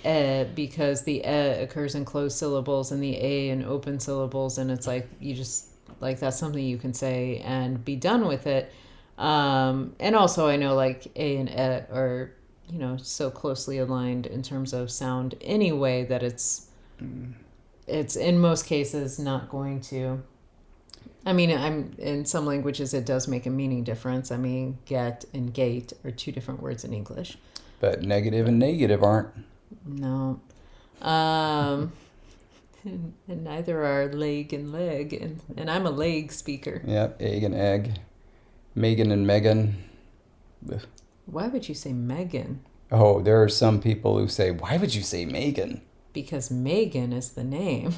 Speaker 1: because the occurs in closed syllables and the a in open syllables, and it's like, you just, like, that's something you can say and be done with it. And also I know, like, a and are, so closely aligned in terms of sound anyway, that it's in most cases not going to, I mean, I'm in some languages it does make a meaning difference. I mean, get and gate are two different words in English.
Speaker 2: But negative and negative aren't.
Speaker 1: No. Um, and neither are leg and leg, and I'm a leg speaker.
Speaker 2: Yep, egg and egg. Megan and Megan. Ugh.
Speaker 1: Why would you say Megan?
Speaker 2: Oh, there are some people who say, why would you say Megan?
Speaker 1: Because Megan is the name.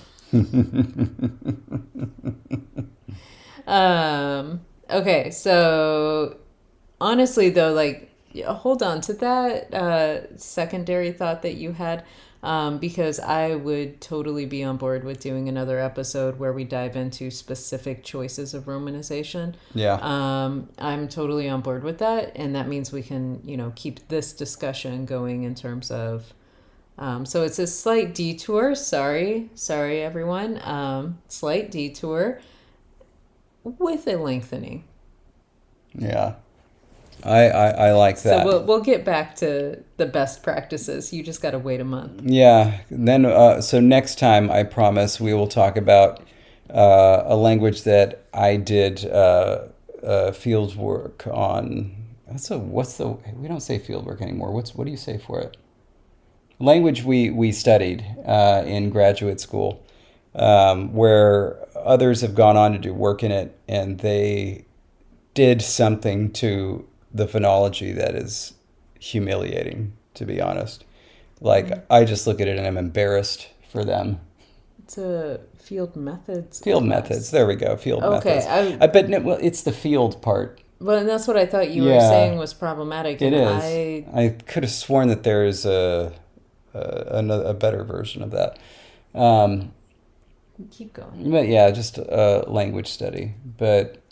Speaker 1: Okay, so honestly, though, like, hold on to that secondary thought that you had, because I would totally be on board with doing another episode where we dive into specific choices of romanization.
Speaker 2: Yeah.
Speaker 1: I'm totally on board with that, and that means we can, keep this discussion going in terms of. So it's a slight detour. Sorry, everyone. Slight detour with a lengthening.
Speaker 2: Yeah. I like that.
Speaker 1: So we'll get back to the best practices. You just got to wait a month.
Speaker 2: Yeah. Then, so next time, I promise we will talk about a language that I did field work on. We don't say field work anymore. What do you say for it? Language we studied in graduate school, where others have gone on to do work in it, and they did something to the phonology that is humiliating, to be honest. Like, I just look at it and I'm embarrassed for them.
Speaker 1: It's a field methods
Speaker 2: Field methods.
Speaker 1: class.
Speaker 2: There we go. Field
Speaker 1: Okay,
Speaker 2: methods. But no, well, it's the field part.
Speaker 1: well, and that's what I thought you were
Speaker 2: Yeah,
Speaker 1: saying was problematic,
Speaker 2: it
Speaker 1: and
Speaker 2: is. I could have sworn that there is a better version of that. Um,
Speaker 1: keep going.
Speaker 2: but yeah, just a language study. But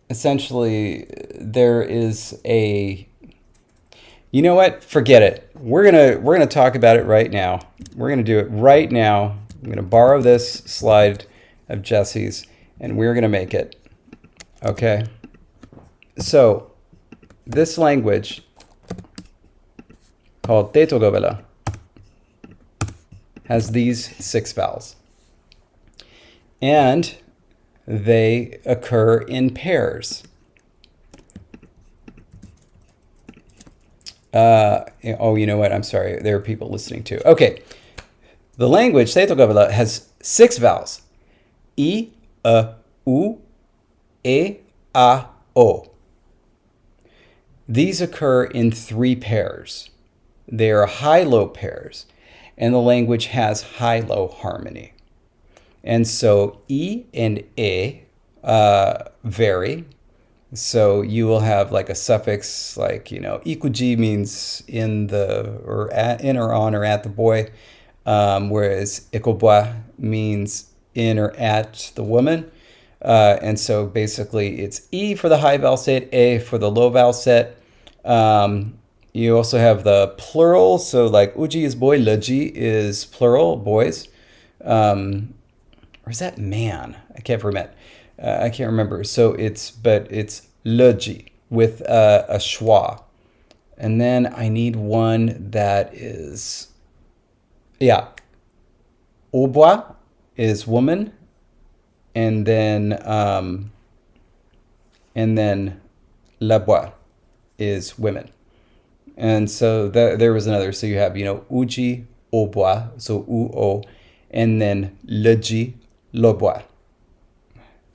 Speaker 2: essentially, there is a. You know what? Forget it. We're gonna talk about it right now. We're gonna do it right now. I'm gonna borrow this slide of Jesse's, and we're gonna make it. Okay. So this language called Tetogobela has these 6 vowels, and they occur in pairs. Oh, you know what? I'm sorry. There are people listening too. Okay. The language, Tetogobela, has 6 vowels. I, U, E, A, O. These occur in 3 pairs. They are high-low pairs, and the language has high-low harmony. And so I and E vary. So you will have like a suffix like, ikuji means in the, or at, in or on or at the boy, whereas ikobwa means in or at the woman. And so basically it's E for the high vowel set, A for the low vowel set. You also have the plural. So like uji is boy, leji is plural, boys. Or is that man? I can't remember. So it's leji with a schwa. And then I need one that is, yeah, obwa is woman, and then labwa is women. And so there was another. So you have, uji, obwa, so u-o, and then leji, lobwa.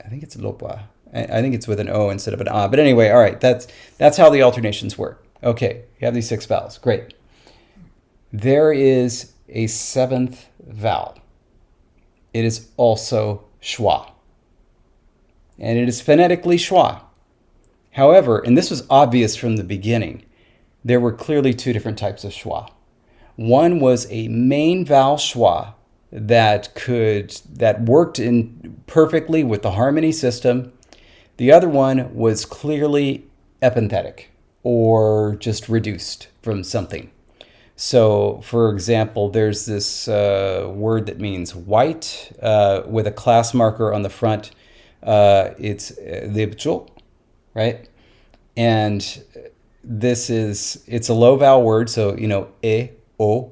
Speaker 2: I think it's lobwa. I think it's with an O instead of an A. But anyway, all right, that's how the alternations work. Okay, you have these 6 vowels. Great. There is a 7th vowel. It is also schwa. And it is phonetically schwa. However, and this was obvious from the beginning, there were clearly 2 different types of schwa. One was a main vowel schwa that worked in perfectly with the harmony system. The other one was clearly epenthetic or just reduced from something. So, for example, there's this word that means white with a class marker on the front. It's libcho, right? And it's a low vowel word, so, e, o,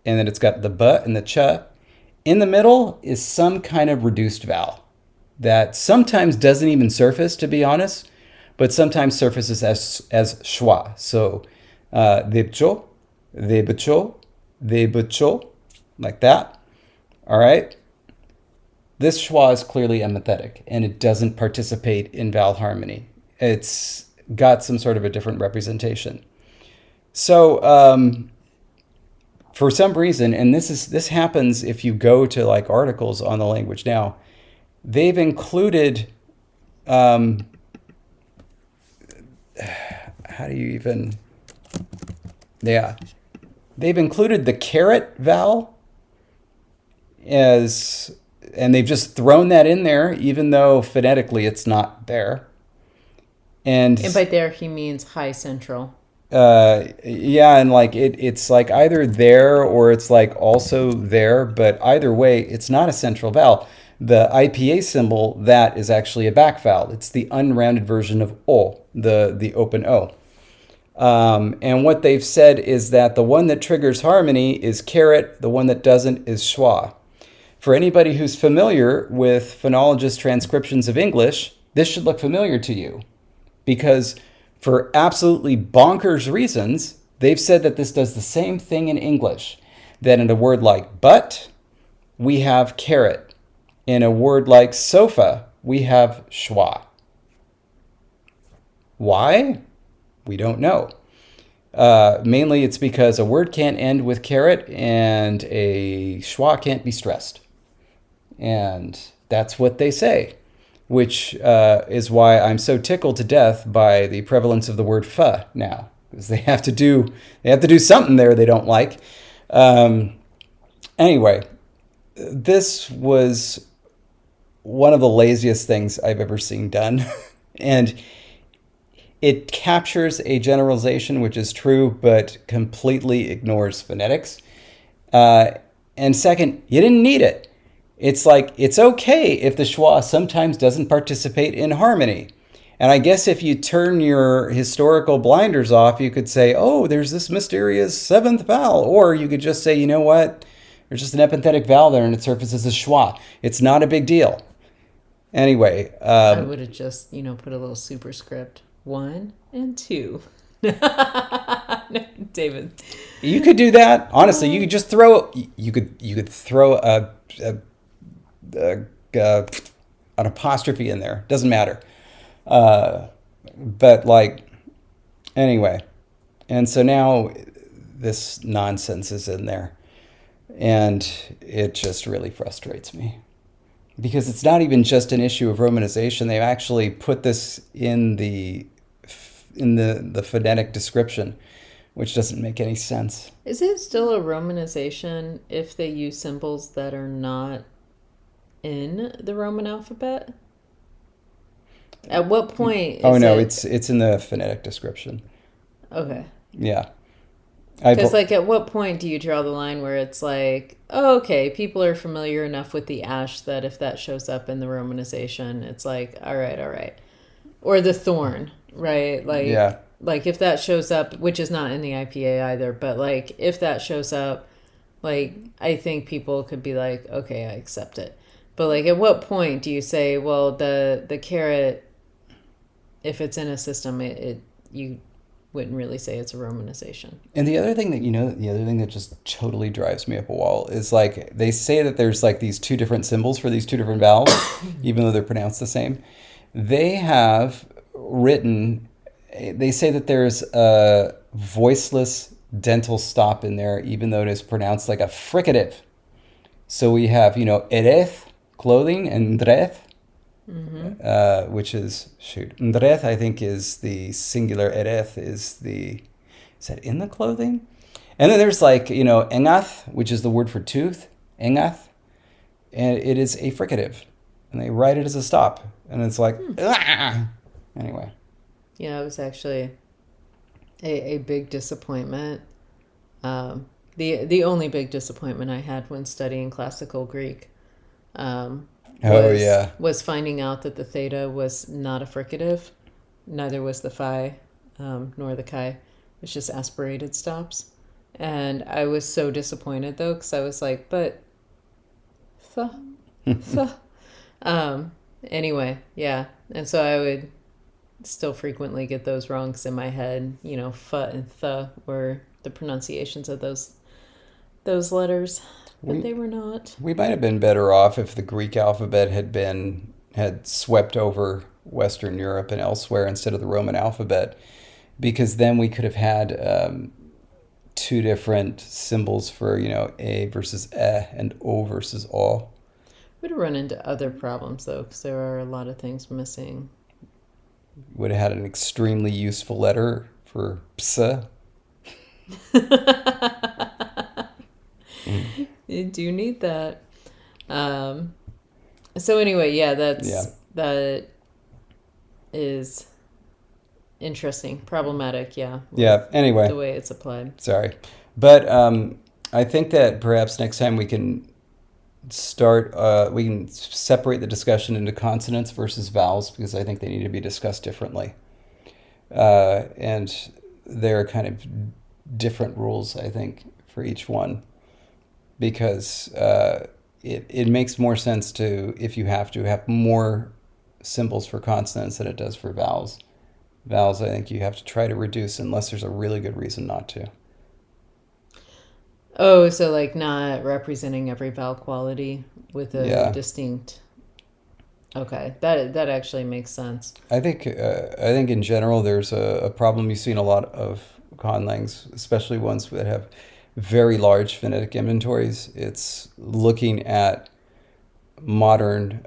Speaker 2: and then it's got the b and the cha. In the middle is some kind of reduced vowel that sometimes doesn't even surface, to be honest, but sometimes surfaces as schwa. So, libcho, the like that. All right. This schwa is clearly emethetic, and it doesn't participate in vowel harmony. It's got some sort of a different representation. So for some reason, and this happens if you go to like articles on the language now, they've included how do you even they've included the caret vowel and they've just thrown that in there, even though phonetically it's not there. And
Speaker 1: by there he means high central.
Speaker 2: Yeah, and like it's like either there or it's like also there, but either way, it's not a central vowel. The IPA symbol, that is actually a back vowel. It's the unrounded version of O, the open O. And what they've said is that the one that triggers harmony is caret, the one that doesn't is schwa. For anybody who's familiar with phonologist transcriptions of English, this should look familiar to you, because for absolutely bonkers reasons, they've said that this does the same thing in English. That in a word like but, we have caret. In a word like sofa, we have schwa. Why? We don't know. Mainly it's because a word can't end with caret and a schwa can't be stressed. And that's what they say, which is why I'm so tickled to death by the prevalence of the word "fa" now, because they have to do something there they don't like. Um, anyway, this was one of the laziest things I've ever seen done, and it captures a generalization which is true, but completely ignores phonetics. Uh, and second, you didn't need it. It's like, it's okay if the schwa sometimes doesn't participate in harmony. And I guess if you turn your historical blinders off, you could say, oh, there's this mysterious seventh vowel. Or you could just say, you know what? There's just an epenthetic vowel there and it surfaces as schwa. It's not a big deal. Anyway,
Speaker 1: I would have just, put a little superscript 1 and 2. No, David.
Speaker 2: you could do that. Honestly, you could just you could throw a, an apostrophe in there. Doesn't matter. But like, anyway, and so now this nonsense is in there, and it just really frustrates me because it's not even just an issue of romanization. They've actually put this in the phonetic description, which doesn't make any sense.
Speaker 1: Is it still a romanization if they use symbols that are not in the Roman alphabet? At what point
Speaker 2: Oh
Speaker 1: is
Speaker 2: no,
Speaker 1: it...
Speaker 2: it's in the phonetic description.
Speaker 1: Okay.
Speaker 2: Yeah.
Speaker 1: Because, like, at what point do you draw the line where it's like, oh, okay, people are familiar enough with the ash that if that shows up in the romanization, it's like, all right, all right. Or the thorn, right? Like,
Speaker 2: Yeah.
Speaker 1: like if that shows up, which is not in the IPA either, but like if that shows up, like I think people could be like, okay, I accept it. But like, at what point do you say, well, the carrot, if it's in a system, it you wouldn't really say it's a romanization.
Speaker 2: And the other thing that just totally drives me up a wall is like they say that there's like these two different symbols for these two different vowels, even though they're pronounced the same. They have written, they say that there's a voiceless dental stop in there, even though it is pronounced like a fricative. So we have, ereth, clothing, and dreth, which is, dreth I think is the singular, ereth is that in the clothing? And then there's like, engath, which is the word for tooth, engath, and it is a fricative. And they write it as a stop. And it's like, ah! Anyway.
Speaker 1: Yeah, it was actually a big disappointment. The only big disappointment I had when studying classical Greek was finding out that the theta was not a fricative. Neither was the phi, nor the chi. It's just aspirated stops. And I was so disappointed, though, because I was like, but... Anyway, yeah. And so I would still frequently get those wrong because in my head, pho and th were the pronunciations of those letters, but they were not.
Speaker 2: We might have been better off if the Greek alphabet had swept over Western Europe and elsewhere instead of the Roman alphabet, because then we could have had two different symbols for a versus and o versus o.
Speaker 1: We'd have run into other problems though, because there are a lot of things missing.
Speaker 2: Would have had an extremely useful letter for psa.
Speaker 1: You do need that. So anyway, yeah, that is interesting, problematic, yeah.
Speaker 2: Yeah. Anyway,
Speaker 1: the way it's applied.
Speaker 2: Sorry, but I think that perhaps next time we can separate the discussion into consonants versus vowels, because I think they need to be discussed differently. And there are kind of different rules, I think, for each one, because it makes more sense to, if you have to, have more symbols for consonants than it does for vowels. Vowels, I think you have to try to reduce unless there's a really good reason not to.
Speaker 1: Oh, so like not representing every vowel quality with a distinct... Okay, that actually makes sense.
Speaker 2: I think in general there's a problem you see in a lot of conlangs, especially ones that have very large phonetic inventories. It's looking at modern,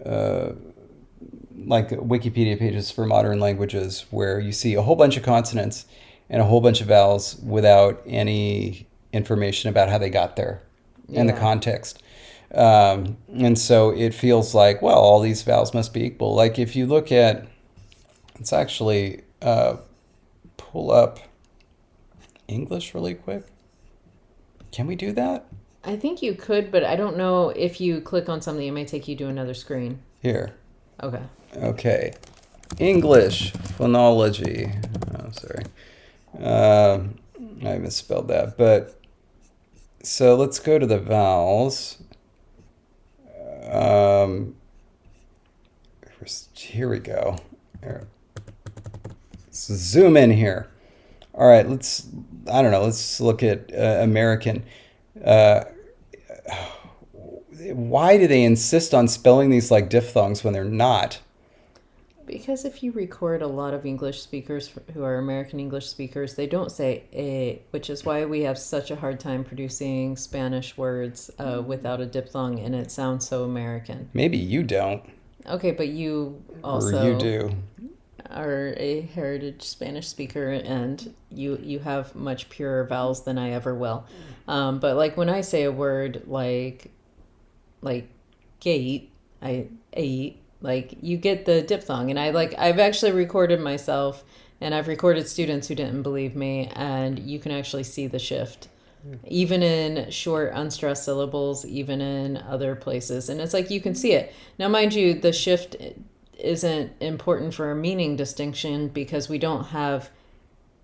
Speaker 2: like Wikipedia pages for modern languages, where you see a whole bunch of consonants and a whole bunch of vowels without any information about how they got there and the
Speaker 1: Yeah.
Speaker 2: context. And so it feels like, well, all these vowels must be equal. Like if you look at, let's actually pull up English really quick. Can we do that?
Speaker 1: I think you could, but I don't know if you click on something, it may take you to another screen.
Speaker 2: Here.
Speaker 1: Okay.
Speaker 2: Okay. English phonology. Oh, sorry. I misspelled that. But so let's go to the vowels. Here we go. Here. Let's zoom in here. All right, I don't know, let's look at American. Uh, why do they insist on spelling these like diphthongs when they're not?
Speaker 1: Because if you record a lot of English speakers who are American English speakers, they don't say a, which is why we have such a hard time producing Spanish words without a diphthong, and it sounds so American.
Speaker 2: Maybe you don't.
Speaker 1: Okay, but you also
Speaker 2: Or you do.
Speaker 1: are a heritage Spanish speaker, and you have much purer vowels than I ever will. But like when I say a word like gate, I ate, like you get the diphthong, and I've actually recorded myself, and I've recorded students who didn't believe me, and you can actually see the shift even in short unstressed syllables, even in other places, and it's like you can see it. Now mind you, the shift isn't important for a meaning distinction because we don't have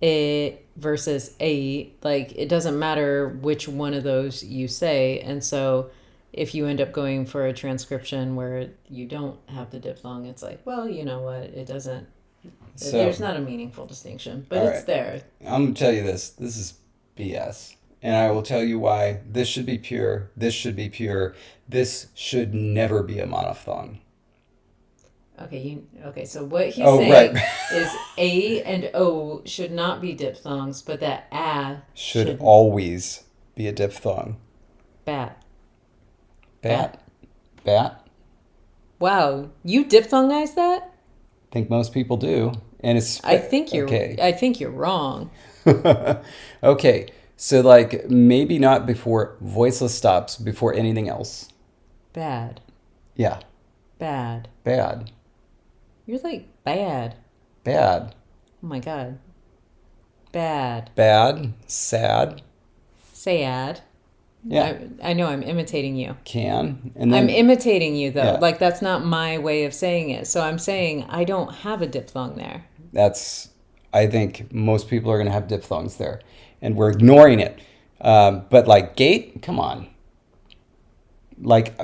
Speaker 1: a versus a, like it doesn't matter which one of those you say. And so if you end up going for a transcription where you don't have the diphthong, it's like, well, you know what, it doesn't,
Speaker 2: So,
Speaker 1: there's not a meaningful distinction, but
Speaker 2: all
Speaker 1: it's
Speaker 2: right.
Speaker 1: there.
Speaker 2: I'm going to tell you this. This is BS. And I will tell you why. This should be pure. This should be pure. This should never be a monophthong.
Speaker 1: Okay, so what he's
Speaker 2: Oh,
Speaker 1: saying
Speaker 2: right.
Speaker 1: is a and o should not be diphthongs, but that a
Speaker 2: Should always be a diphthong.
Speaker 1: bat.
Speaker 2: Bat. Bat.
Speaker 1: Wow, you diphthongize that?
Speaker 2: I think most people do. And it's
Speaker 1: I think you're
Speaker 2: okay.
Speaker 1: I think you're wrong.
Speaker 2: Okay. So like maybe not before voiceless stops, before anything else.
Speaker 1: Bad.
Speaker 2: Yeah.
Speaker 1: Bad.
Speaker 2: Bad.
Speaker 1: You're like bad.
Speaker 2: Bad.
Speaker 1: Oh my god. Bad.
Speaker 2: Bad. Sad.
Speaker 1: Sad.
Speaker 2: Yeah.
Speaker 1: I know I'm imitating you.
Speaker 2: Can. And then
Speaker 1: I'm imitating you though.
Speaker 2: Yeah.
Speaker 1: Like that's not my way of saying it. So I'm saying I don't have a diphthong there.
Speaker 2: I think most people are going to have diphthongs there. And we're ignoring it. But like gate, come on. Like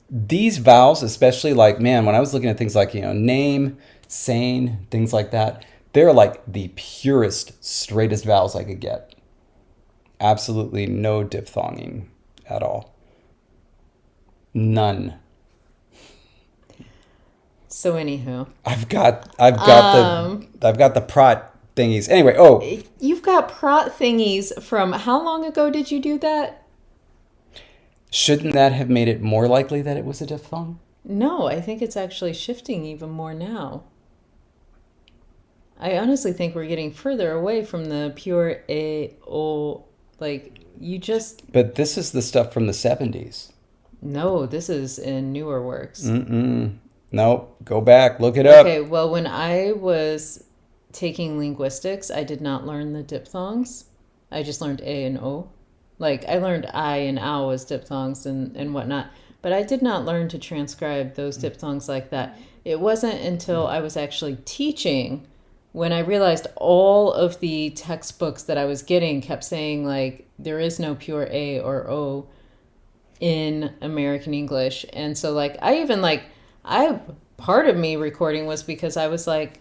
Speaker 2: these vowels, especially like, man, when I was looking at things like, name, sane, things like that, they're like the purest, straightest vowels I could get. Absolutely no diphthonging at all. None.
Speaker 1: So anywho,
Speaker 2: I've got the prot thingies. Anyway,
Speaker 1: you've got prot thingies from how long ago did you do that?
Speaker 2: shouldn't that have made it more likely that it was a diphthong?
Speaker 1: No, I think it's actually shifting even more now. I honestly think we're getting further away from the pure a o. Like you just
Speaker 2: But this is the stuff from the 70s.
Speaker 1: no. This is in newer works.
Speaker 2: Nope. Go back. Look it up.
Speaker 1: Okay, well, when I was taking linguistics, I did not learn the diphthongs. I just learned A and O. Like, I learned I and ow as diphthongs and whatnot, but I did not learn to transcribe those diphthongs like that. It wasn't until I was actually teaching when I realized all of the textbooks that I was getting kept saying, like, there is no pure A or O in American English. And so, like, part of me recording was because I was like,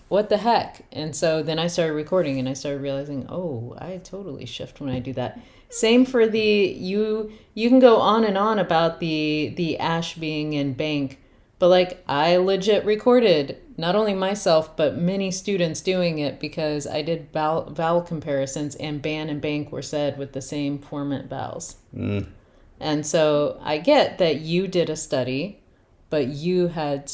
Speaker 1: what the heck? And so then I started recording and I started realizing, oh, I totally shift when I do that. Same for you can go on and on about the ash being in bank, but like I legit recorded not only myself, but many students doing it because I did vowel comparisons, and ban and bank were said with the same formant vowels.
Speaker 2: Mm.
Speaker 1: And so I get that you did a study, but you had,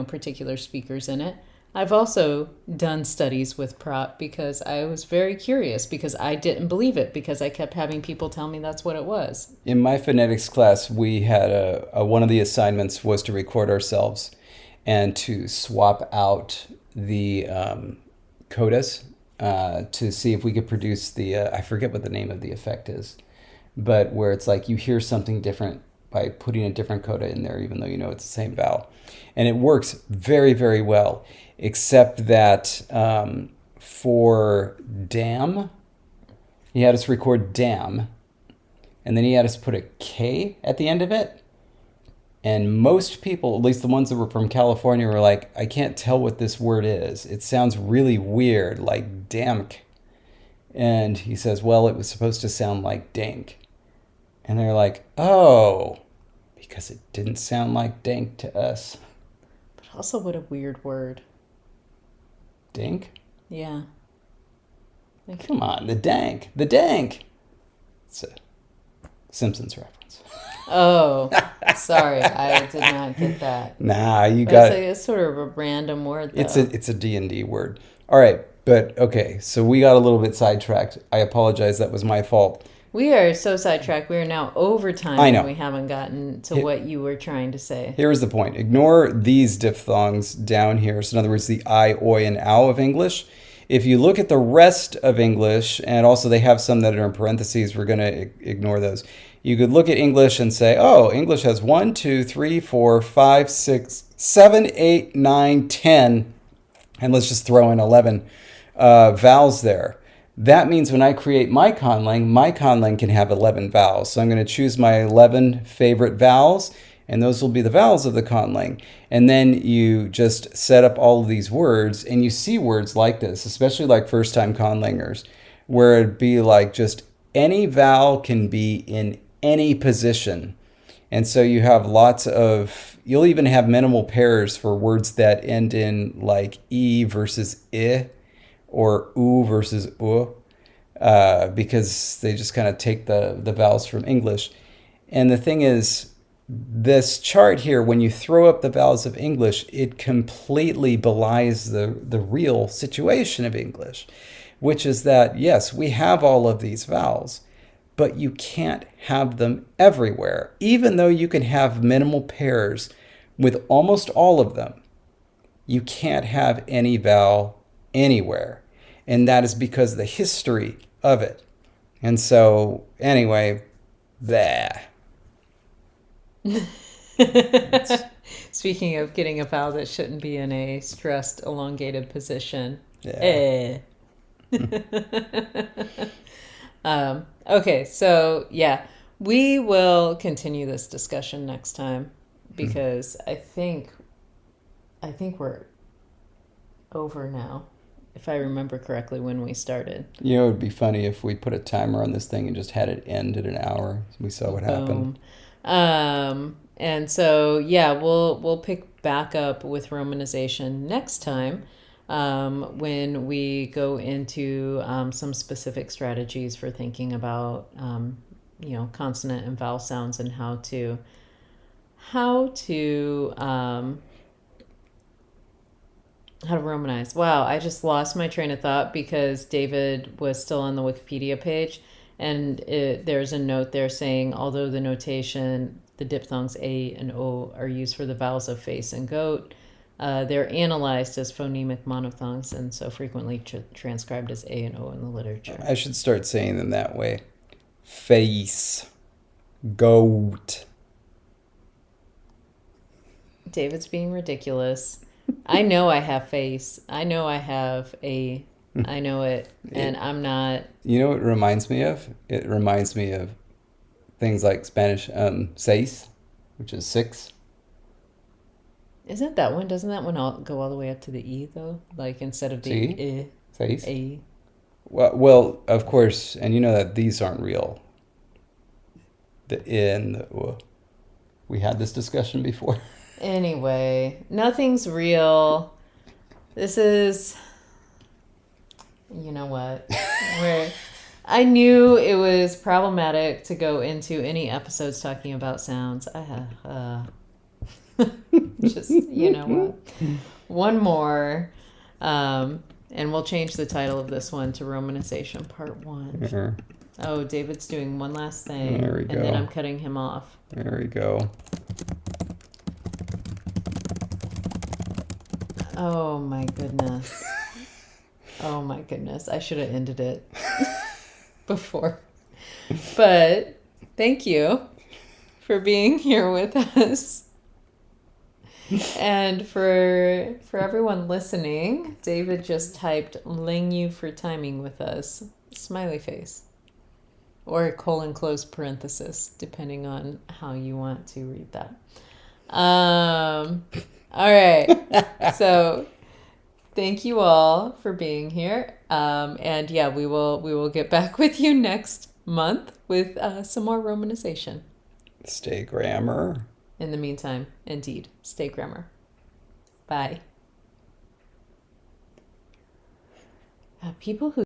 Speaker 1: particular speakers in it. I've also done studies with prop because I was very curious because I didn't believe it because I kept having people tell me that's what it was.
Speaker 2: In my phonetics class, we had one of the assignments was to record ourselves and to swap out the codas to see if we could produce the, I forget what the name of the effect is, but where it's like you hear something different by putting a different coda in there, even though you know it's the same vowel. And it works very, very well, except that for damn, he had us record damn, and then he had us put a K at the end of it. And most people, at least the ones that were from California, were like, I can't tell what this word is. It sounds really weird, like damk. And he says, well, it was supposed to sound like dank. And they're like, oh, because it didn't sound like dank to us.
Speaker 1: But also, what a weird word.
Speaker 2: Dink?
Speaker 1: Yeah.
Speaker 2: Come on, the dank. The dank. It's a Simpsons reference.
Speaker 1: Oh, sorry. I did not get that.
Speaker 2: Nah, you
Speaker 1: But
Speaker 2: got
Speaker 1: it's sort of a random word, though.
Speaker 2: it's a D&D word. All right, but okay, so we got a little bit sidetracked. I apologize, that was my fault.
Speaker 1: We are so sidetracked. We are now over time.
Speaker 2: I know.
Speaker 1: And we haven't gotten to what you were trying to say.
Speaker 2: Here's the point. Ignore these diphthongs down here. So in other words, the I, oi, and ow of English. If you look at the rest of English, and also they have some that are in parentheses, we're going to ignore those. You could look at English and say, oh, English has 1, 2, 3, 4, 5, 6, 7, 8, 9, 10, and let's just throw in 11 vowels there. That means when I create my conlang can have 11 vowels. So I'm going to choose my 11 favorite vowels, and those will be the vowels of the conlang. And then you just set up all of these words, and you see words like this, especially like first-time conlangers, where it'd be like just any vowel can be in any position. And so you have you'll even have minimal pairs for words that end in like E versus I, or U versus U, because they just kind of take the vowels from English. And the thing is, this chart here, when you throw up the vowels of English, it completely belies the real situation of English, which is that, yes, we have all of these vowels, but you can't have them everywhere, even though you can have minimal pairs with almost all of them. You can't have any vowel anywhere. And that is because of the history of it. And so, anyway, there.
Speaker 1: Speaking of getting a vowel that shouldn't be in a stressed, elongated position.
Speaker 2: Yeah.
Speaker 1: Okay, so yeah, we will continue this discussion next time because I think we're over now. If I remember correctly when we started.
Speaker 2: You know, it would be funny if we put a timer on this thing and just had it end at an hour. We saw what happened.
Speaker 1: And so, yeah, we'll pick back up with Romanization next time when we go into some specific strategies for thinking about, consonant and vowel sounds and how to Romanize. Wow, I just lost my train of thought because David was still on the Wikipedia page, and there's a note there saying, although the notation, the diphthongs A and O are used for the vowels of face and goat, they're analyzed as phonemic monophthongs and so frequently transcribed as A and O in the literature.
Speaker 2: I should start saying them that way. Face. Goat.
Speaker 1: David's being ridiculous. I know I have face. I know I have a. I know it, and I'm not.
Speaker 2: You know what it reminds me of? It reminds me of things like Spanish seis, which is 6.
Speaker 1: Isn't that one? Doesn't that one go all the way up to the E though? Like instead of the
Speaker 2: Sí. Seis.
Speaker 1: A.
Speaker 2: Well, of course, and you know that these aren't real. The I and the U. We had this discussion before.
Speaker 1: Anyway, nothing's real. This is, you know what? Where I knew it was problematic to go into any episodes talking about sounds. Just, you know what? One more. And we'll change the title of this one to Romanization Part 1.
Speaker 2: There,
Speaker 1: Oh, David's doing one last thing.
Speaker 2: there we
Speaker 1: And then
Speaker 2: go.
Speaker 1: I'm cutting him off.
Speaker 2: There we go.
Speaker 1: Oh my goodness. Oh my goodness. I should have ended it before. But thank you for being here with us. And for everyone listening, David just typed "Ling you for timing with us," smiley face, or a colon closed parenthesis, depending on how you want to read that. All right. So thank you all for being here. And yeah, we will get back with you next month with some more romanization.
Speaker 2: Stay grammar.
Speaker 1: In the meantime, indeed, stay grammar. Bye. People who